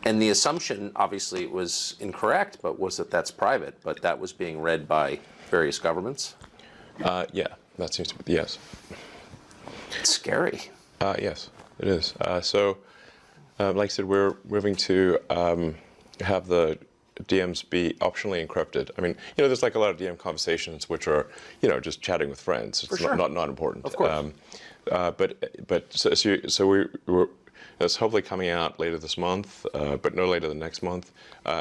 And the assumption, obviously, it was incorrect, but was that that's private, but that was being read by various governments? Yeah, that seems to be, yes. It's scary. Yes, it is. So, like I said, we're moving to have the DMs be optionally encrypted. I mean, there's like a lot of DM conversations which are, just chatting with friends. It's not important. Of course. So we're it's hopefully coming out later this month, but no later than next month,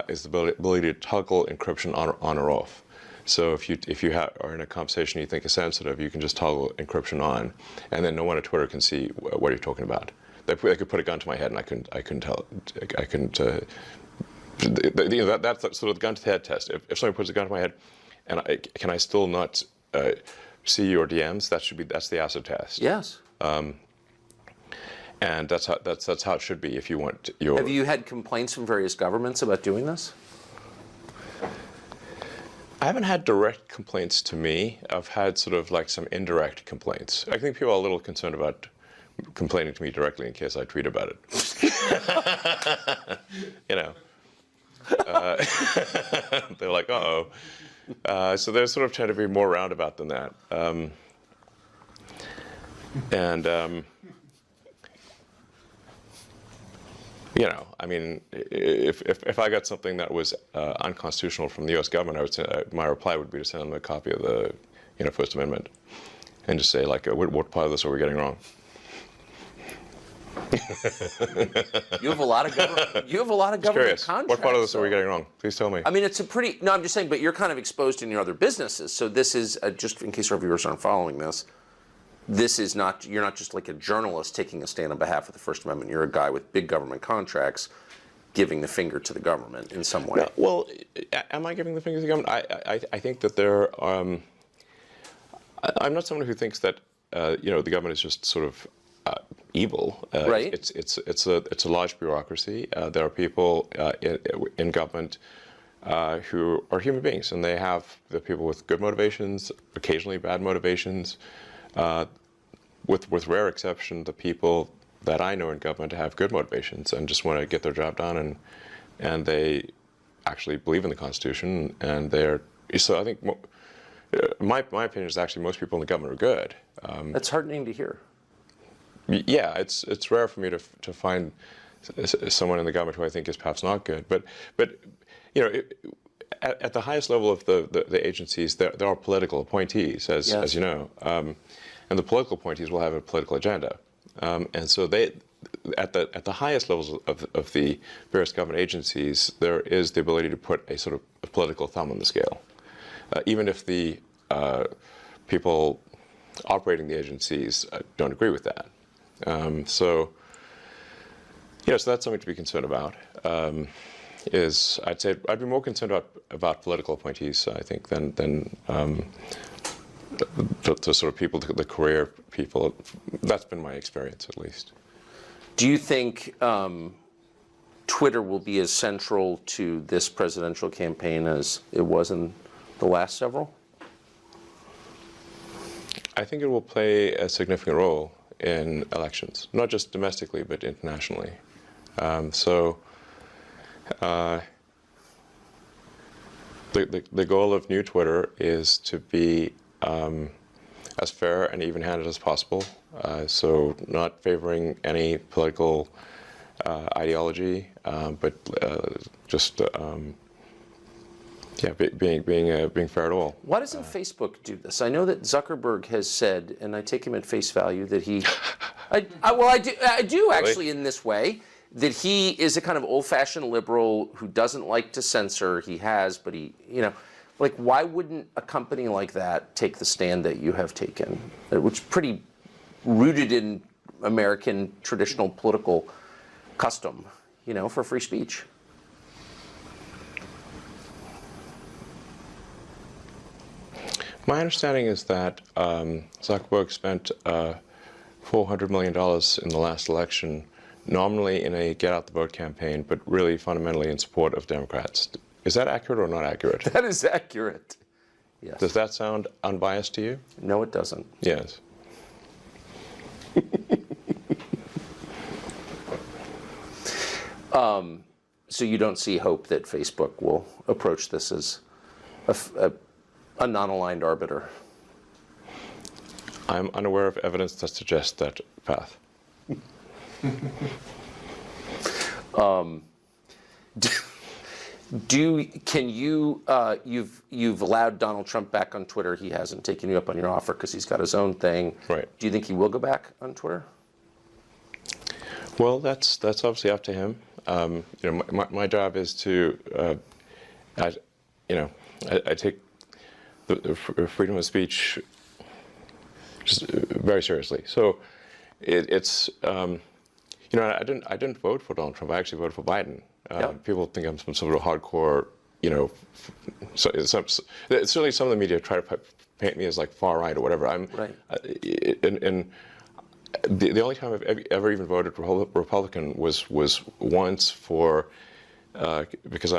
is the ability to toggle encryption on or off. So if you are in a conversation you think is sensitive, you can just toggle encryption on, and then no one at Twitter can see what you're talking about. They could put a gun to my head, and I couldn't tell. I couldn't. That's sort of the gun to the head test. If somebody puts a gun to my head, and can I still not see your DMs? That's the acid test. Yes. And that's how it should be if you want your. Have you had complaints from various governments about doing this? I haven't had direct complaints to me. I've had sort of like some indirect complaints. I think people are a little concerned about complaining to me directly in case I tweet about it. You know, they're like, uh-oh. So they're sort of trying to be more roundabout than that. You know, I mean, if I got something that was unconstitutional from the U.S. government, I would say my reply would be to send them a copy of the, First Amendment, and just say like, what part of this are we getting wrong? You have a lot of government. You have a lot of government contracts. What part of this are we getting wrong? Please tell me. I mean, it's a pretty. No, I'm just saying. But you're kind of exposed in your other businesses. So this is just in case our viewers aren't following this. This is not. You're not just like a journalist taking a stand on behalf of the First Amendment. You're a guy with big government contracts, giving the finger to the government in some way. No, well, am I giving the finger to the government? I think that there. I'm not someone who thinks that the government is just sort of evil. Right. It's a large bureaucracy. There are people in government who are human beings, and they're people with good motivations, occasionally bad motivations. With rare exception, the people that I know in government have good motivations and just want to get their job done, and they actually believe in the Constitution, and so I think my opinion is actually most people in the government are good. That's heartening to hear. Yeah, it's rare for me to find someone in the government who I think is perhaps not good, but at the highest level of the agencies, there are political appointees, as you know, and the political appointees will have a political agenda, and so at the highest levels of the various government agencies, there is the ability to put a sort of a political thumb on the scale, even if the people operating the agencies don't agree with that. So that's something to be concerned about. I'd say I'd be more concerned about political appointees, I think, than the sort of people, the career people. That's been my experience, at least. Do you think Twitter will be as central to this presidential campaign as it was in the last several? I think it will play a significant role in elections, not just domestically, but internationally. The goal of New Twitter is to be as fair and even-handed as possible, so not favoring any political ideology, but just being fair at all. Why doesn't Facebook do this? I know that Zuckerberg has said, and I take him at face value, that he, I do actually in this way, that he is a kind of old-fashioned liberal who doesn't like to censor. He has, but like, why wouldn't a company like that take the stand that you have taken, which is pretty rooted in American traditional political custom, for free speech? My understanding is that Zuckerberg spent $400 million in the last election, nominally in a get-out-the-vote campaign, but really fundamentally in support of Democrats. Is that accurate or not accurate? That is accurate. Yes. Does that sound unbiased to you? No, it doesn't. Yes. So you don't see hope that Facebook will approach this as a non-aligned arbiter? I'm unaware of evidence that suggests that path. You've allowed Donald Trump back on Twitter. He hasn't taken you up on your offer because he's got his own thing. Right. Do you think he will go back on Twitter? Well, that's obviously up to him. My job is to, I take the freedom of speech just very seriously. So it's I didn't vote for Donald Trump. I actually voted for Biden. People think I'm some sort of hardcore, certainly some of the media try to paint me as like far right or whatever. I'm right. The only time I've ever even voted Republican was once because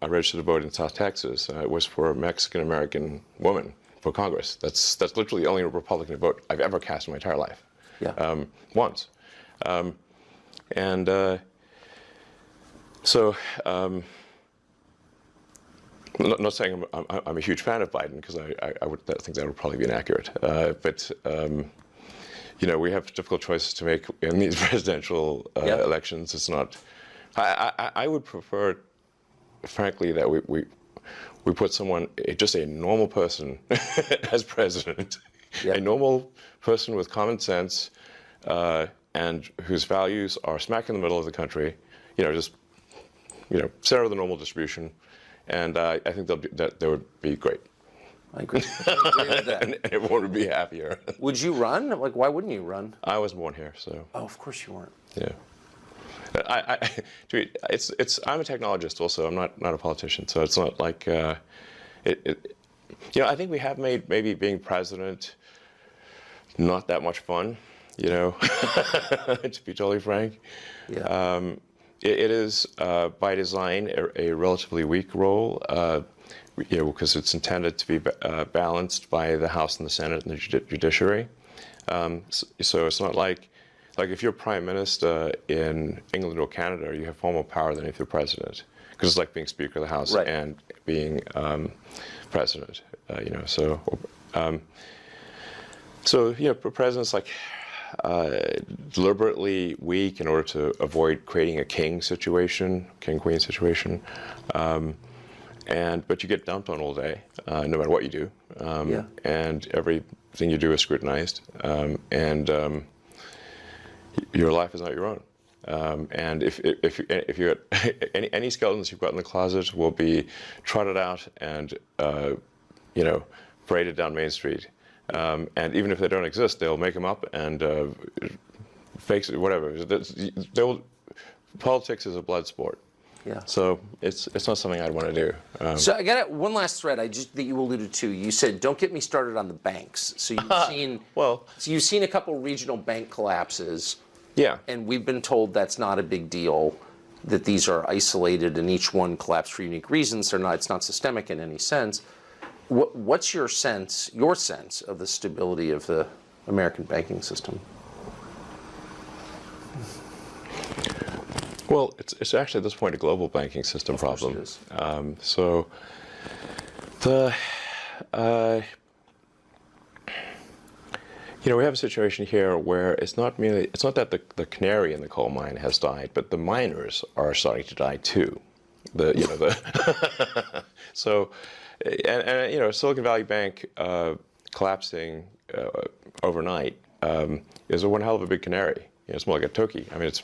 I registered to vote in South Texas. It was for a Mexican-American woman for Congress. That's literally the only Republican vote I've ever cast in my entire life. Yeah. Once. So, not saying I'm a huge fan of Biden, because I would think that would probably be inaccurate. But we have difficult choices to make in these presidential elections. It's not. I would prefer, frankly, that we put someone, just a normal person, as president, a normal person with common sense, and whose values are smack in the middle of the country. Center of the normal distribution, and I think that would be great. I agree. I agree with that. And everyone would be happier. Would you run? Like, why wouldn't you run? I was born here, so. Oh, of course you weren't. Yeah. I'm a technologist also. I'm not a politician, so it's not like I think we have made maybe being president not that much fun. To be totally frank. Yeah. It is by design a relatively weak role. Because it's intended to be balanced by the House and the Senate and the judiciary. So it's not like if you're prime minister in England or Canada, you have far more power than if you're president, because it's like being Speaker of the House and being president. President's like deliberately weak in order to avoid creating a king-queen situation. But you get dumped on all day, no matter what you do, and everything you do is scrutinized, and your life is not your own. And if you any skeletons you've got in the closet will be trotted out and paraded down Main Street, and even if they don't exist, they'll make them up and fake whatever. Politics is a blood sport. Yeah. So it's not something I'd want to do. So I got one last thread that you alluded to. You said, "Don't get me started on the banks." So you've seen a couple regional bank collapses. Yeah. And we've been told that's not a big deal, that these are isolated and each one collapsed for unique reasons. It's not systemic in any sense. What's your sense of the stability of the American banking system? Well, it's actually at this point a global banking system problem. It is. We have a situation here where it's not that the canary in the coal mine has died, but the miners are starting to die too. So, Silicon Valley Bank collapsing overnight is one hell of a big canary. It's more like a turkey. I mean, it's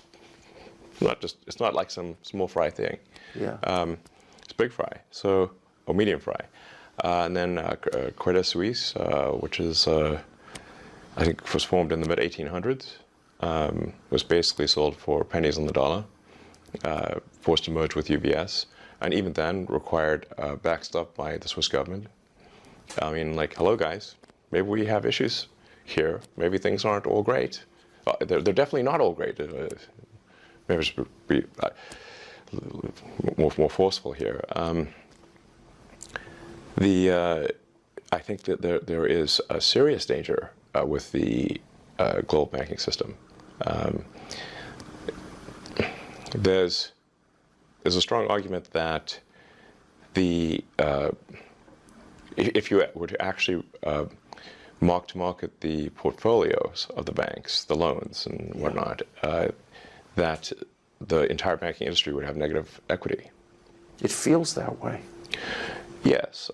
not like some small fry thing. Yeah. It's big fry, or medium fry. And then Credit Suisse, which is I think was formed in the mid-1800s, was basically sold for pennies on the dollar, forced to merge with UBS, and even then required backstop by the Swiss government. I mean, hello guys, maybe we have issues here. Maybe things aren't all great. They're definitely not all great. Maybe I should be more forceful here. I think that there is a serious danger with the global banking system. There's a strong argument that if you were to actually mark to market the portfolios of the banks, the loans and whatnot, that the entire banking industry would have negative equity. It feels that way. Yes.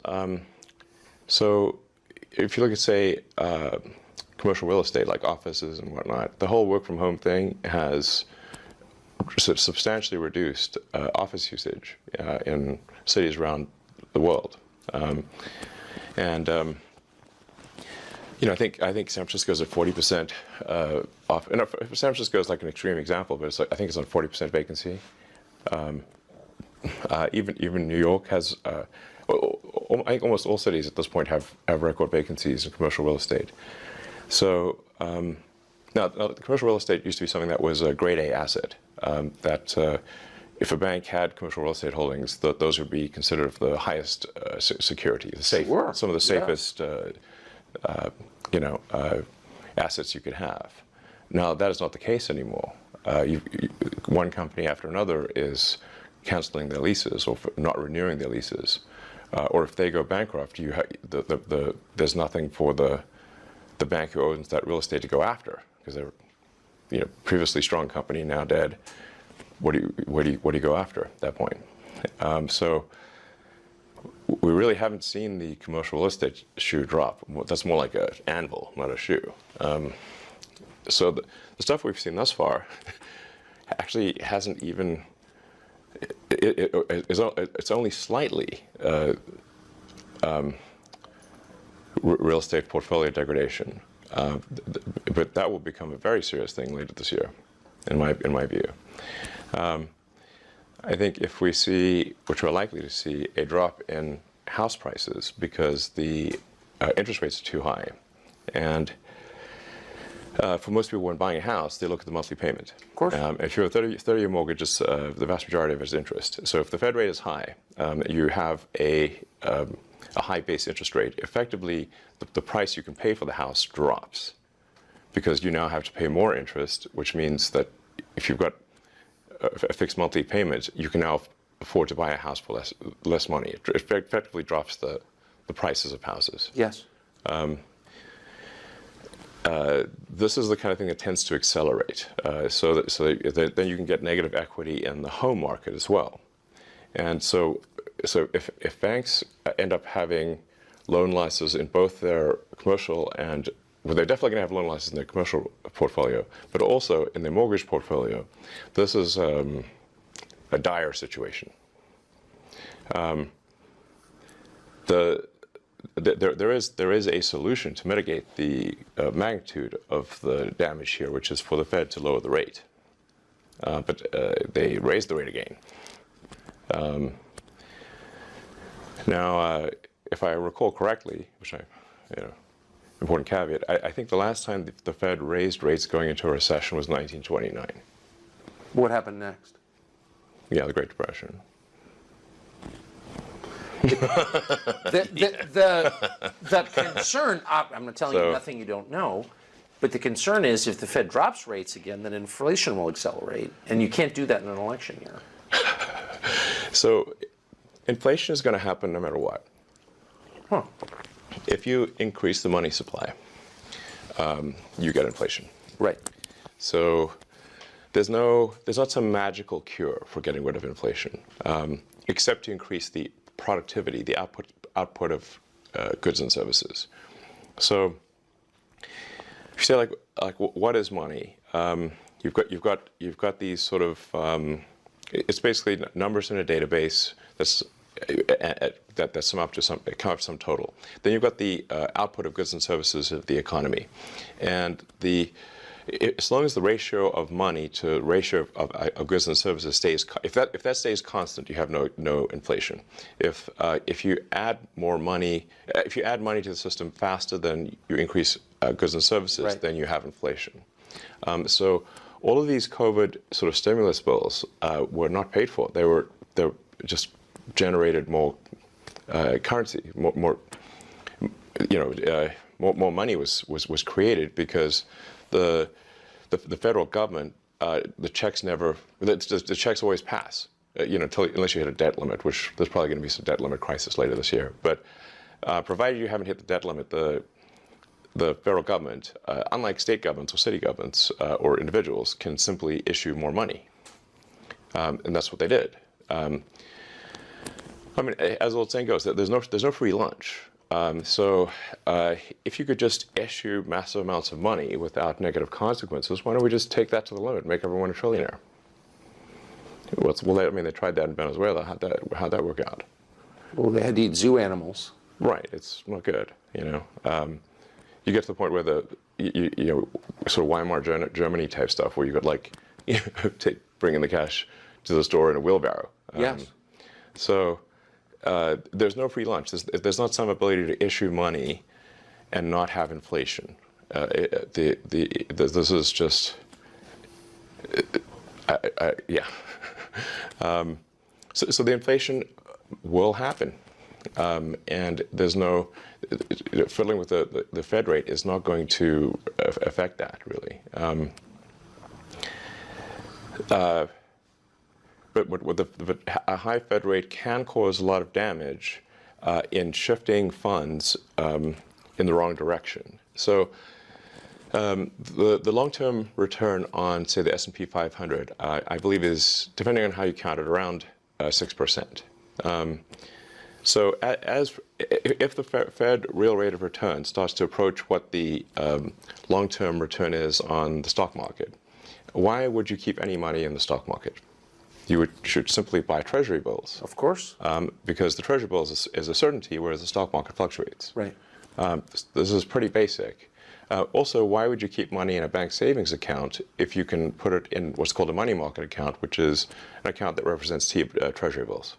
So if you look at, say, commercial real estate, like offices and whatnot, the whole work from home thing has substantially reduced office usage in cities around the world. I think San Francisco is at 40% off. And San Francisco is like an extreme example, but I think it's on 40% vacancy. Even New York has. I think almost all cities at this point have record vacancies in commercial real estate. So now, the commercial real estate used to be something that was a grade A asset that if a bank had commercial real estate holdings, those would be considered the highest security, the safe, Sure. some of the safest, assets you could have. Now that is not the case anymore. One company after another is canceling their leases or not renewing their leases, or if they go bankrupt, there's nothing for the bank who owns that real estate to go after, because they're previously strong company, now dead. What do you go after at that point? So we really haven't seen the commercial real estate shoe drop. That's more like an anvil, not a shoe. So the stuff we've seen thus far actually hasn't even. It's only slightly real estate portfolio degradation, but that will become a very serious thing later this year, in my view. I think if we see, which we're likely to see, a drop in house prices because the interest rates are too high, and for most people when buying a house, they look at the monthly payment. Of course. If you're a 30-year mortgage, the vast majority of it is interest. So if the Fed rate is high, you have a high base interest rate. Effectively, the price you can pay for the house drops because you now have to pay more interest, which means that if you've got a fixed monthly payment, you can now afford to buy a house for less money. It effectively drops the prices of houses. Yes. This is the kind of thing that tends to accelerate, so that then you can get negative equity in the home market as well. And so if banks end up having loan losses in both their commercial and, well, they're definitely going to have loan losses in their commercial portfolio, but also in their mortgage portfolio, this is a dire situation. There is a solution to mitigate the magnitude of the damage here, which is for the Fed to lower the rate. But they raised the rate again. Now, if I recall correctly, which important caveat, I think the last time the Fed raised rates going into a recession was 1929. What happened next? Yeah, the Great Depression. The concern, I'm not telling you nothing you don't know, but the concern is if the Fed drops rates again, then inflation will accelerate, and you can't do that in an election year. So inflation is going to happen no matter what. Huh. If you increase the money supply, you get inflation. Right. So there's not some magical cure for getting rid of inflation, except to increase the productivity, the output of goods and services. So if you say like what is money? You've got these sort of it's basically numbers in a database that sum up to some total. Then you've got the output of goods and services of the economy, and as long as the ratio of money to ratio of goods and services stays, if that stays constant, you have no inflation. If you add more money, if you add money to the system faster than you increase goods and services, right, then you have inflation. So all of these COVID sort of stimulus bills were not paid for. They just generated more currency, more money was created because the federal government, the checks always pass, unless you hit a debt limit, which there's probably going to be some debt limit crisis later this year. But provided you haven't hit the debt limit, the federal government, unlike state governments or city governments or individuals, can simply issue more money, and that's what they did. I mean, as the old saying goes, there's no free lunch. So if you could just issue massive amounts of money without negative consequences, why don't we just take that to the limit, make everyone a trillionaire? They tried that in Venezuela. How'd that work out? Well, they had to eat zoo animals. Right. It's not good. You get to the point where sort of Weimar Germany type stuff, where you could bring in the cash to the store in a wheelbarrow. Yes. So there's no free lunch. There's not some ability to issue money and not have inflation. This is just, yeah. So the inflation will happen, and there's no fiddling with the Fed rate is not going to affect that really. But a high Fed rate can cause a lot of damage in shifting funds in the wrong direction. So the long-term return on, say, the S&P 500, I believe is, depending on how you count it, around 6%. So if the Fed real rate of return starts to approach what the long-term return is on the stock market, why would you keep any money in the stock market? You should simply buy treasury bills. Of course. Because the treasury bills is a certainty, whereas the stock market fluctuates. Right. This is pretty basic. Also, why would you keep money in a bank savings account if you can put it in what's called a money market account, which is an account that represents treasury bills?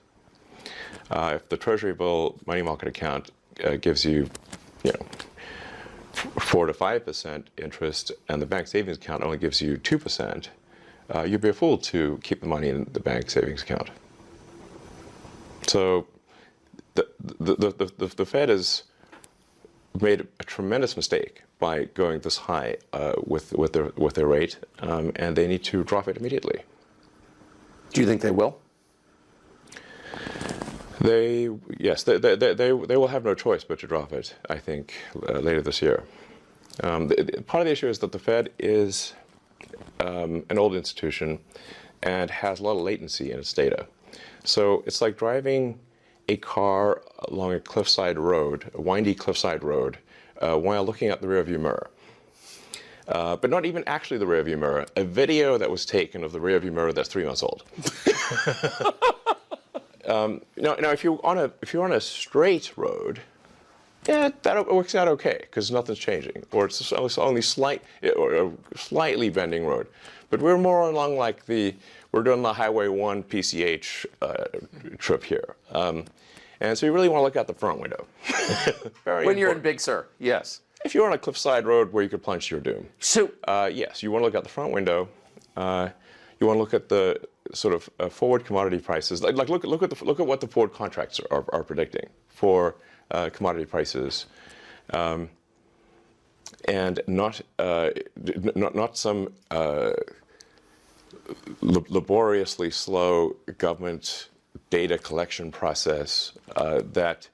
If the treasury bill money market account gives you, 4 to 5% interest, and the bank savings account only gives you 2%, you'd be a fool to keep the money in the bank savings account. So the Fed has made a tremendous mistake by going this high with their rate, and they need to drop it immediately. Do you think they will? Yes, they will have no choice but to drop it, I think, later this year. Part of the issue is that the Fed is an old institution and has a lot of latency in its data. So it's like driving a car along a cliffside road, a windy cliffside road, while looking at the rearview mirror. But not even actually the rearview mirror, a video that was taken of the rearview mirror that's 3 months old. Now, if you're on a straight road, yeah, that works out okay because nothing's changing, or it's only a slightly bending road. But we're more along like we're doing the Highway 1 PCH trip here, and so you really want to look out the front window. When you're in Big Sur, yes. If you're on a cliffside road where you could plunge to your doom, so yes, you want to look out the front window. You want to look at the sort of forward commodity prices. Like look at what the forward contracts are predicting for commodity prices, and not some laboriously slow government data collection process that.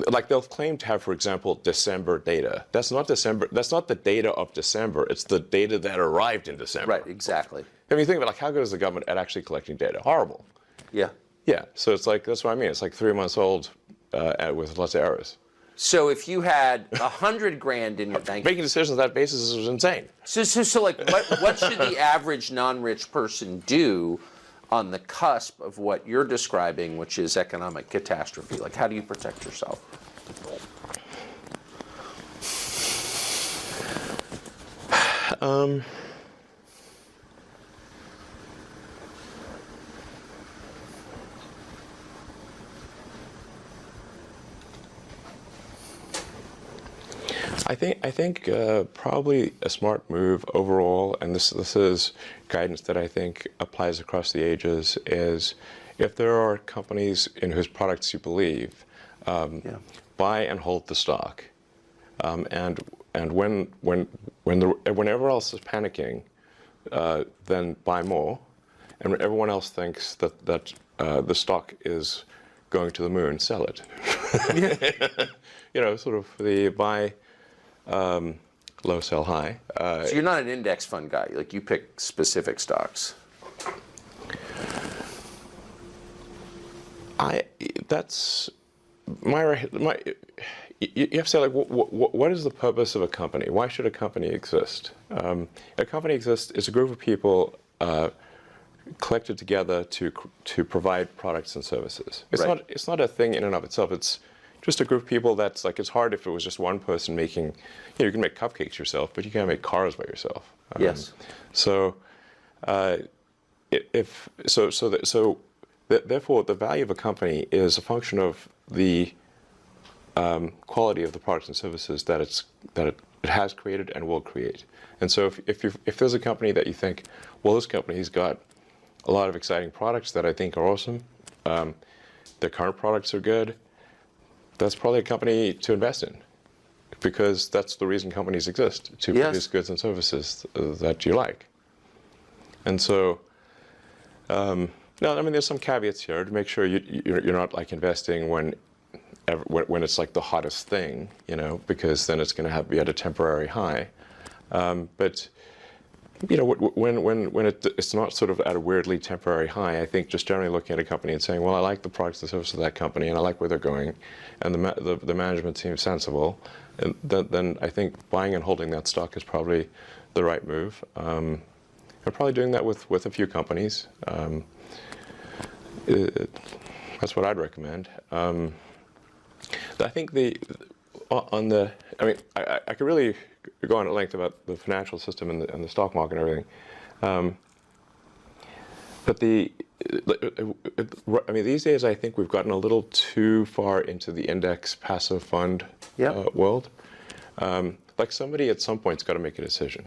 Like they'll claim to have, for example, December data. That's not December. That's not the data of December. It's the data that arrived in December. Right. Exactly. I mean, think about how good is the government at actually collecting data? Horrible. Yeah. Yeah. So it's like that's what I mean. It's like 3 months old with lots of errors. So if you had $100,000 in your bank, Making decisions on that basis is insane. so like what should the average non-rich person do on the cusp of what you're describing, which is economic catastrophe? Like, how do you protect yourself? I think probably a smart move overall, and this is guidance that I think applies across the ages, is if there are companies in whose products you believe, buy and hold the stock, and when everyone else is panicking, then buy more, and when everyone else thinks that the stock is going to the moon, sell it. Sort of the buy. Low, sell high. So you're not an index fund guy. Like, you pick specific stocks. That's my. You have to say, like, what is the purpose of a company? Why should a company exist? A company exists is a group of people collected together to provide products and services. It's not a thing in and of itself. It's just a group of people that's like, it's hard if it was just one person making, you can make cupcakes yourself, but you can't make cars by yourself. Yes. Therefore, the value of a company is a function of the quality of the products and services that it has created and will create. And so if there's a company that you think, well, this company's got a lot of exciting products that I think are awesome. Their current products are good. That's probably a company to invest in, because that's the reason companies exist, to produce goods and services that you like. And so, no, I mean, there's some caveats here to make sure you're not like investing when it's like the hottest thing, you know, because then it's going to be at a temporary high. But you know, when it's not sort of at a weirdly temporary high, I think just generally looking at a company and saying, well, I like the products and services of that company, and I like where they're going, and the management seems sensible, and then I think buying and holding that stock is probably the right move. I'm probably doing that with a few companies. That's what I'd recommend. I think I mean, I could really go on at length about the financial system and the stock market and everything. But I mean, these days I think we've gotten a little too far into the index passive fund world. Like somebody at some point's got to make a decision.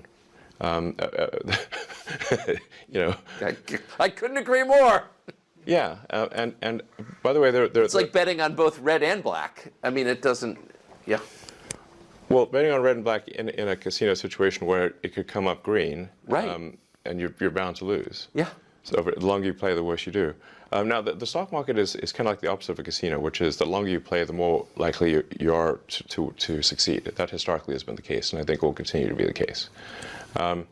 You know, I couldn't agree more. Yeah, and by the way, it's like betting on both red and black. I mean, it doesn't. Yeah. Well, betting on red and black in a casino situation where it could come up green, right, and you're bound to lose. Yeah. So the longer you play, the worse you do. Now, the stock market is kind of like the opposite of a casino, which is the longer you play, the more likely you are to succeed. That historically has been the case, and I think will continue to be the case. But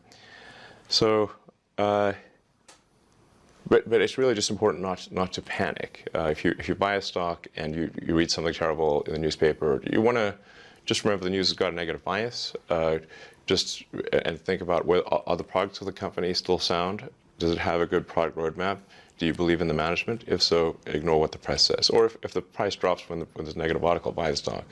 it's really just important not to panic. If you buy a stock and you read something terrible in the newspaper, you want to just remember the news has got a negative bias. And think about, are the products of the company still sound? Does it have a good product roadmap? Do you believe in the management? If so, ignore what the press says. Or if the price drops when there's a negative article, buy the stock.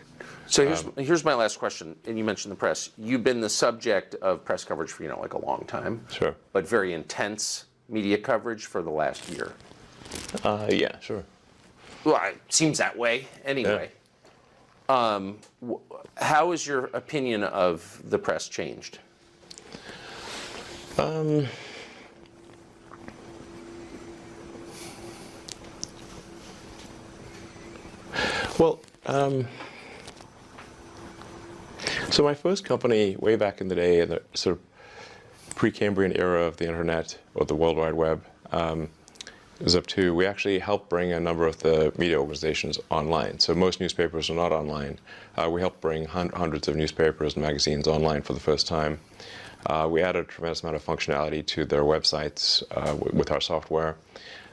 So here's my last question, and you mentioned the press. You've been the subject of press coverage for like a long time. Sure. But very intense media coverage for the last year. Yeah, sure. Well, it seems that way anyway. Yeah. How has your opinion of the press changed? Well, so my first company, way back in the day, in the sort of pre-Cambrian era of the internet or the World Wide Web, is up to, we actually helped bring a number of the media organizations online. So most newspapers are not online. We helped bring hundreds of newspapers and magazines online for the first time. We added a tremendous amount of functionality to their websites with our software.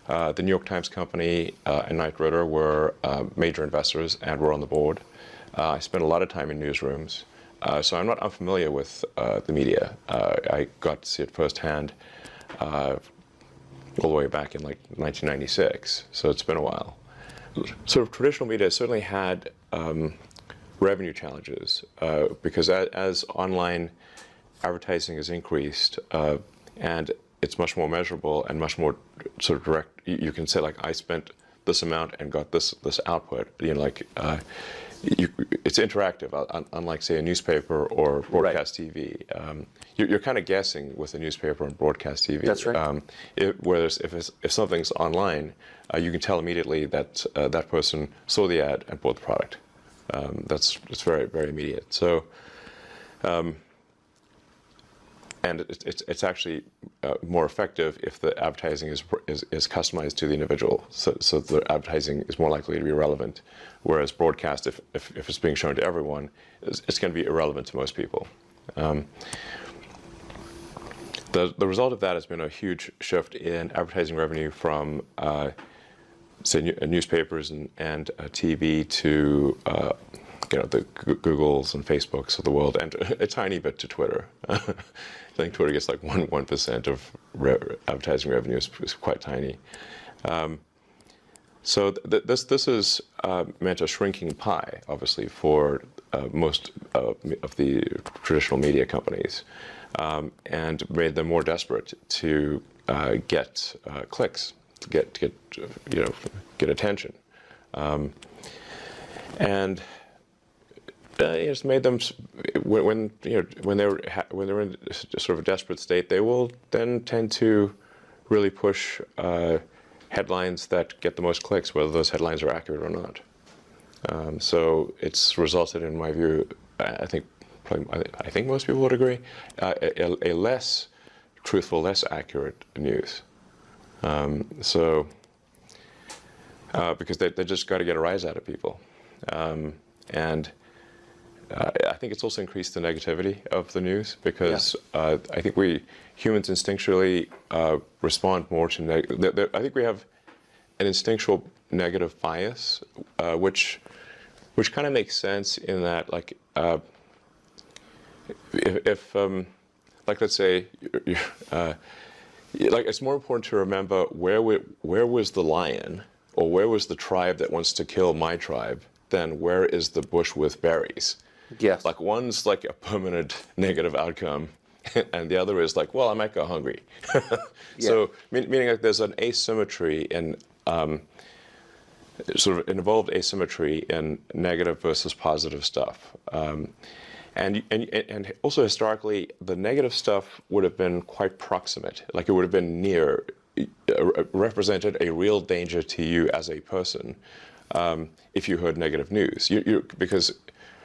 The New York Times Company and Knight Ridder were major investors and were on the board. I spent a lot of time in newsrooms, so I'm not unfamiliar with the media. I got to see it firsthand all the way back in like 1996, so it's been a while. Sort of traditional media certainly had revenue challenges because as online advertising has increased and it's much more measurable and much more sort of direct. You can say like, I spent this amount and got this output. You know, like it's interactive, unlike say a newspaper or broadcast TV. You're kind of guessing with a newspaper and broadcast TV. That's right. Whereas if something's online, you can tell immediately that that person saw the ad and bought the product. It's very, very immediate. So. And it's actually more effective if the advertising is customized to the individual, so the advertising is more likely to be relevant. Whereas broadcast, if it's being shown to everyone, it's going to be irrelevant to most people. The result of that has been a huge shift in advertising revenue from say newspapers and TV to the Googles and Facebooks of the world, and a tiny bit to Twitter. I think Twitter gets like 1% of advertising revenue. Is quite tiny. So this has meant a shrinking pie, obviously, for most of the traditional media companies, and made them more desperate to get clicks, get attention, and. It's made them when they're in sort of a desperate state, they will then tend to really push headlines that get the most clicks, whether those headlines are accurate or not. So it's resulted, in my view, I think most people would agree, a less truthful, less accurate news. Because they just got to get a rise out of people. And I think it's also increased the negativity of the news, because I think we humans instinctually respond more to I think we have an instinctual negative bias, which kind of makes sense in that, like, if like, let's say, like, it's more important to remember where was the lion, or where was the tribe that wants to kill my tribe, than where is the bush with berries. Yes. Like, one's like a permanent negative outcome, and the other is like, well, I might go hungry. So, meaning like there's an asymmetry in, sort of involved asymmetry in negative versus positive stuff. And also historically, the negative stuff would have been quite proximate, like it would have been near, represented a real danger to you as a person, if you heard negative news. Because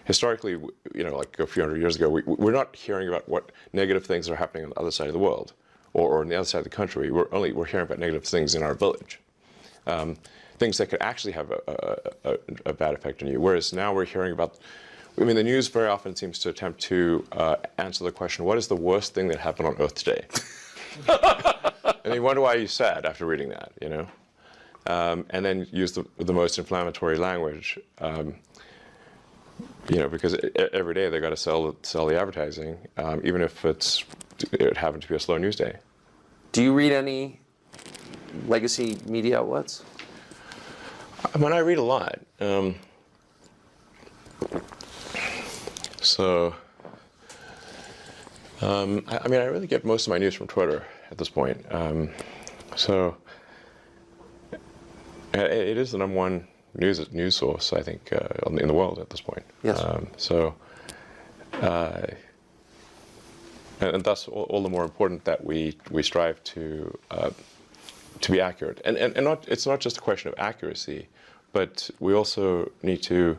historically, like a few hundred years ago, we're not hearing about what negative things are happening on the other side of the world, or on the other side of the country. We're hearing about negative things in our village, things that could actually have a bad effect on you. Whereas now we're hearing about, I mean, the news very often seems to attempt to answer the question, what is the worst thing that happened on Earth today? And you wonder why you're sad after reading that, and then use the most inflammatory language, because every day they got to sell the advertising, even if it happened to be a slow news day. Do you read any legacy media outlets? I mean, I read a lot. I mean, I really get most of my news from Twitter at this point. It is the #1 news source, I think, in the world at this point. Yes. And thus all the more important that we strive to be accurate. And it's not just a question of accuracy, but we also need to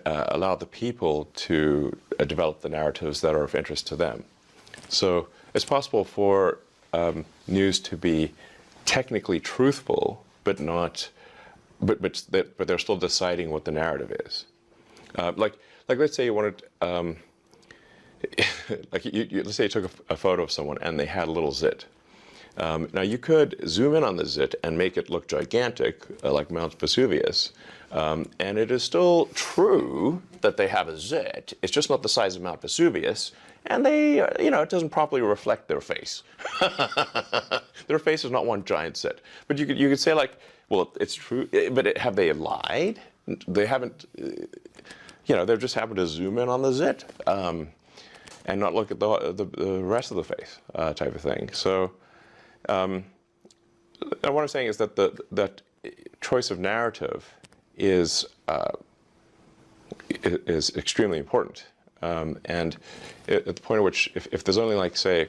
allow the people to develop the narratives that are of interest to them. So it's possible for news to be technically truthful, but they're still deciding what the narrative is. Like let's say you wanted, let's say you took a photo of someone and they had a little zit. Now you could zoom in on the zit and make it look gigantic, like Mount Vesuvius, and it is still true that they have a zit. It's just not the size of Mount Vesuvius, and they, it doesn't properly reflect their face. Their face is not one giant zit. But you could say, like, well, it's true, but have they lied? They haven't. They've just happened to zoom in on the zit, and not look at the rest of the face, type of thing. So. What I'm saying is that that choice of narrative is extremely important, and at the point at which, if there's only, like, say,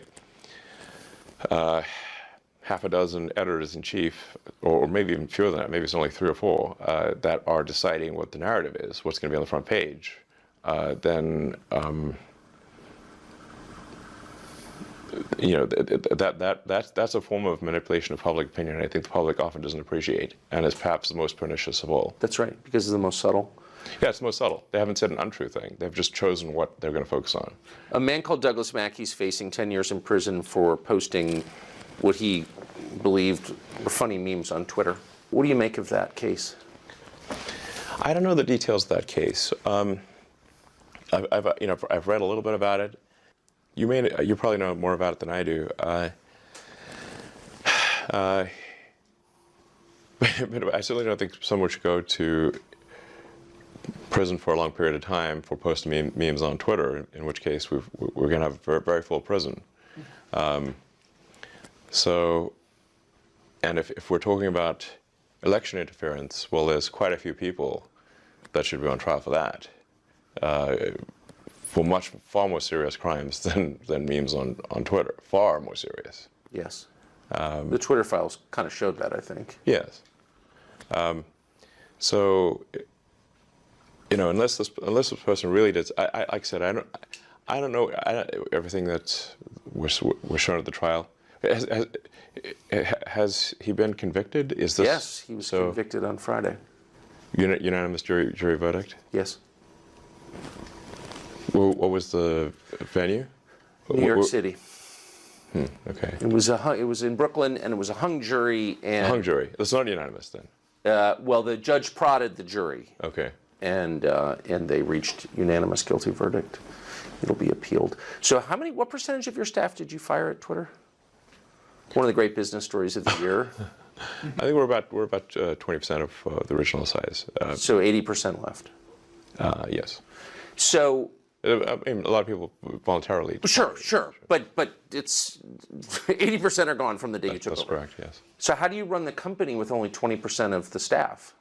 half a dozen editors-in-chief, or maybe even fewer than that, maybe it's only 3 or 4 that are deciding what the narrative is, what's going to be on the front page, then that's a form of manipulation of public opinion, I think the public often doesn't appreciate, and is perhaps the most pernicious of all. That's right, because it's the most subtle. Yeah, it's the most subtle. They haven't said an untrue thing. They've just chosen what they're going to focus on. A man called Douglas Mackey's facing 10 years in prison for posting what he believed were funny memes on Twitter. What do you make of that case? I don't know the details of that case. I've read a little bit about it. You probably know more about it than I do. But I certainly don't think someone should go to prison for a long period of time for posting memes on Twitter, in which case we're going to have a very, very full prison. And if we're talking about election interference, well, there's quite a few people that should be on trial for that. For far more serious crimes than memes on Twitter. Far more serious. Yes. The Twitter files kind of showed that, I think. Yes. So, unless this person really did, like I said, I don't know everything that was shown at the trial. Has he been convicted? Is this? Yes, he was convicted on Friday. Unanimous jury verdict? Yes. What was the venue? New York City. Okay. It was in Brooklyn, and it was a hung jury. And hung jury. It's not unanimous then. Well, the judge prodded the jury. Okay. And they reached unanimous guilty verdict. It'll be appealed. So, what percentage of your staff did you fire at Twitter? One of the great business stories of the year. I think we're about 20% of the original size. So 80% left. Yes. So. I mean, a lot of people voluntarily. Sure. But it's 80% are gone from the day you took over. That's correct. Yes. So how do you run the company with only 20% of the staff?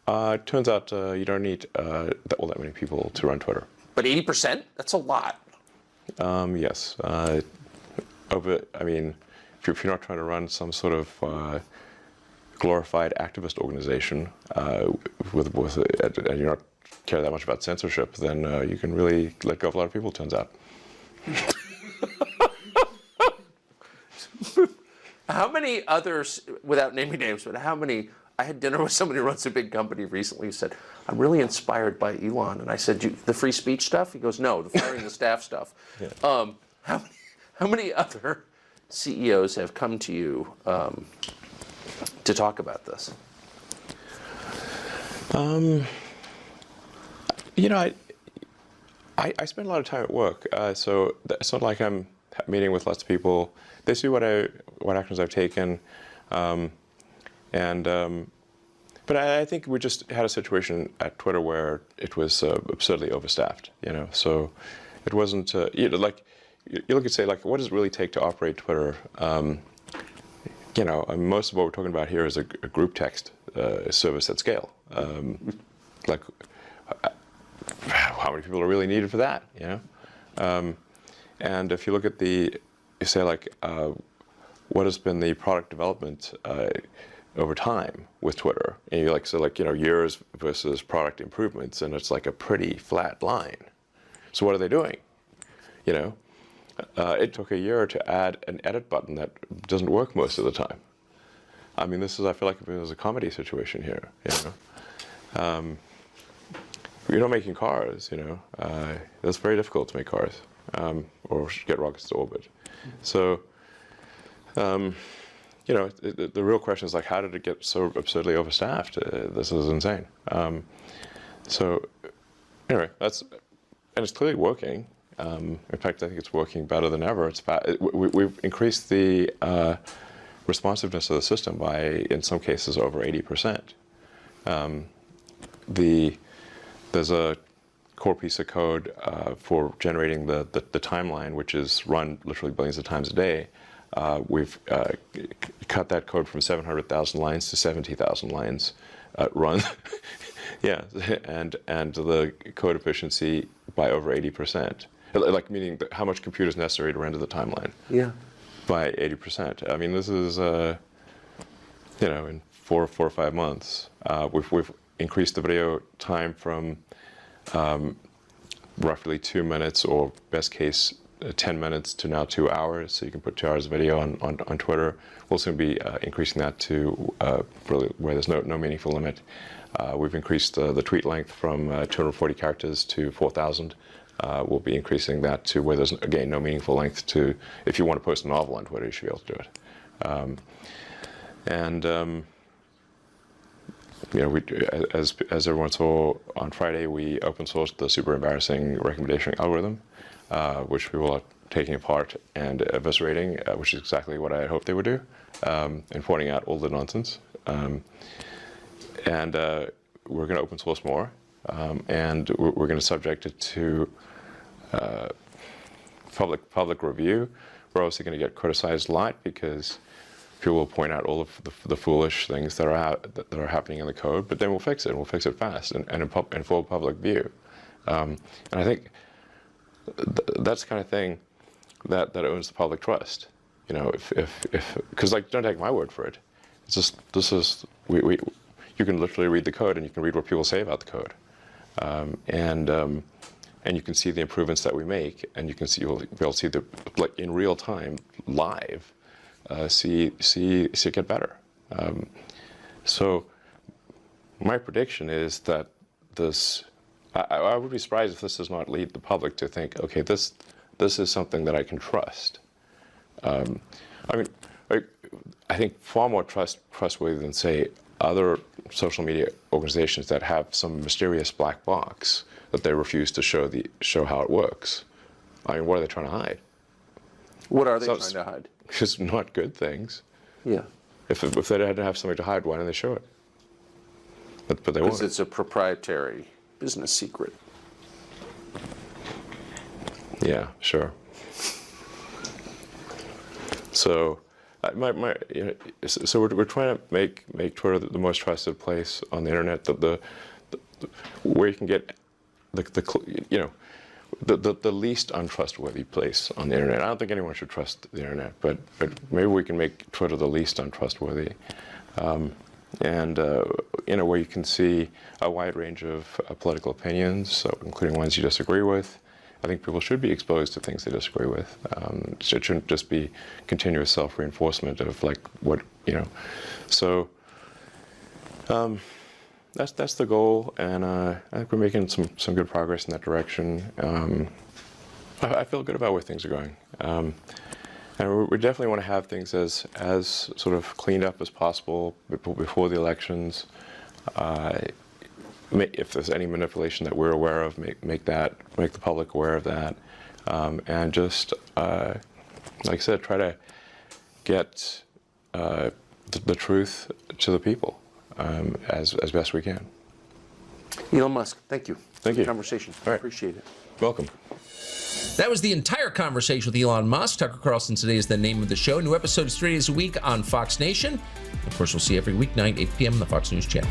It turns out you don't need all that many people to run Twitter. But 80%? That's a lot. Yes. If you're not trying to run some sort of glorified activist organization and you're not care that much about censorship, then you can really let go of a lot of people, it turns out. How many others, without naming names, but I had dinner with somebody who runs a big company recently who said, I'm really inspired by Elon. And I said, the free speech stuff? He goes, no, the firing the staff stuff. Yeah. How many other CEOs have come to you to talk about this? I spend a lot of time at work, so it's not like I'm meeting with lots of people. They see what actions I've taken, but I think we just had a situation at Twitter where it was absurdly overstaffed. So it wasn't like you look at say like what does it really take to operate Twitter? Most of what we're talking about here is a group text service at scale. Like how many people are really needed for that? And if you look at what has been the product development over time with Twitter, and you years versus product improvements, and it's like a pretty flat line. So what are they doing? It took a year to add an edit button that doesn't work most of the time. I mean, I feel like it was a comedy situation here. You're not making cars, it's very difficult to make cars or get rockets to orbit. So, the real question is like, how did it get so absurdly overstaffed? This is insane. So, anyway, and it's clearly working. In fact, I think it's working better than ever. We've increased the responsiveness of the system by, in some cases, over 80%. There's a core piece of code for generating the timeline, which is run literally billions of times a day. We've cut that code from 700,000 lines to 70,000 lines run. Yeah, and the code efficiency by over 80%. Like meaning how much compute is necessary to render the timeline. Yeah. By 80%. I mean, this is in 4 or 5 months, we've increased the video time from roughly 2 minutes, or best case 10 minutes, to now 2 hours. So you can put 2 hours of video on Twitter. We'll soon be increasing that to really where there's no meaningful limit. We've increased the tweet length from 240 characters to 4,000. We'll be increasing that to where there's, again, no meaningful length to, if you want to post a novel on Twitter, you should be able to do it. As everyone saw on Friday, we open sourced the super embarrassing recommendation algorithm, which people are taking apart and eviscerating, which is exactly what I hoped they would do, and pointing out all the nonsense. And we're going to open source more, and we're going to subject it to public review. We're also going to get criticized a lot because people will point out all of the foolish things that are happening in the code, but then we'll fix it. We'll fix it fast and in full public view. And I think that's the kind of thing that owns the public trust. you know, if because like, don't take my word for it. It's just you can literally read the code, and you can read what people say about the code, and you can see the improvements that we make, and you'll be able to see like in real time, live, see it get better. So my prediction is that this. I would be surprised if this does not lead the public to think, okay, this is something that I can trust. I mean, I think far more trustworthy than, say, other social media organizations that have some mysterious black box that they refuse to show how it works. I mean, what are they trying to hide? What are they trying to hide? Just not good things. Yeah. If they didn't have something to hide, why don't they show it? But they won't. Because it's a proprietary business secret. Yeah, sure. So, so we're trying to make Twitter the most trusted place on the internet, the where you can get the least untrustworthy place on the internet. I don't think anyone should trust the internet, but maybe we can make Twitter the least untrustworthy, and where you can see a wide range of political opinions, so including ones you disagree with. I think people should be exposed to things they disagree with. It shouldn't just be continuous self-reinforcement of like what, So that's the goal, and I think we're making some good progress in that direction. I feel good about where things are going. And we definitely want to have things as sort of cleaned up as possible before the elections. If there's any manipulation that we're aware of, make the public aware of that, and just like I said, try to get the truth to the people as best we can. Elon Musk, thank you. Thank you. Conversation. All right. Appreciate it. Welcome. That was the entire conversation with Elon Musk. Tucker Carlson Today is the name of the show. New episodes 3 days a week on Fox Nation. Of course, we'll see you every weeknight, 8 p.m. on the Fox News Channel.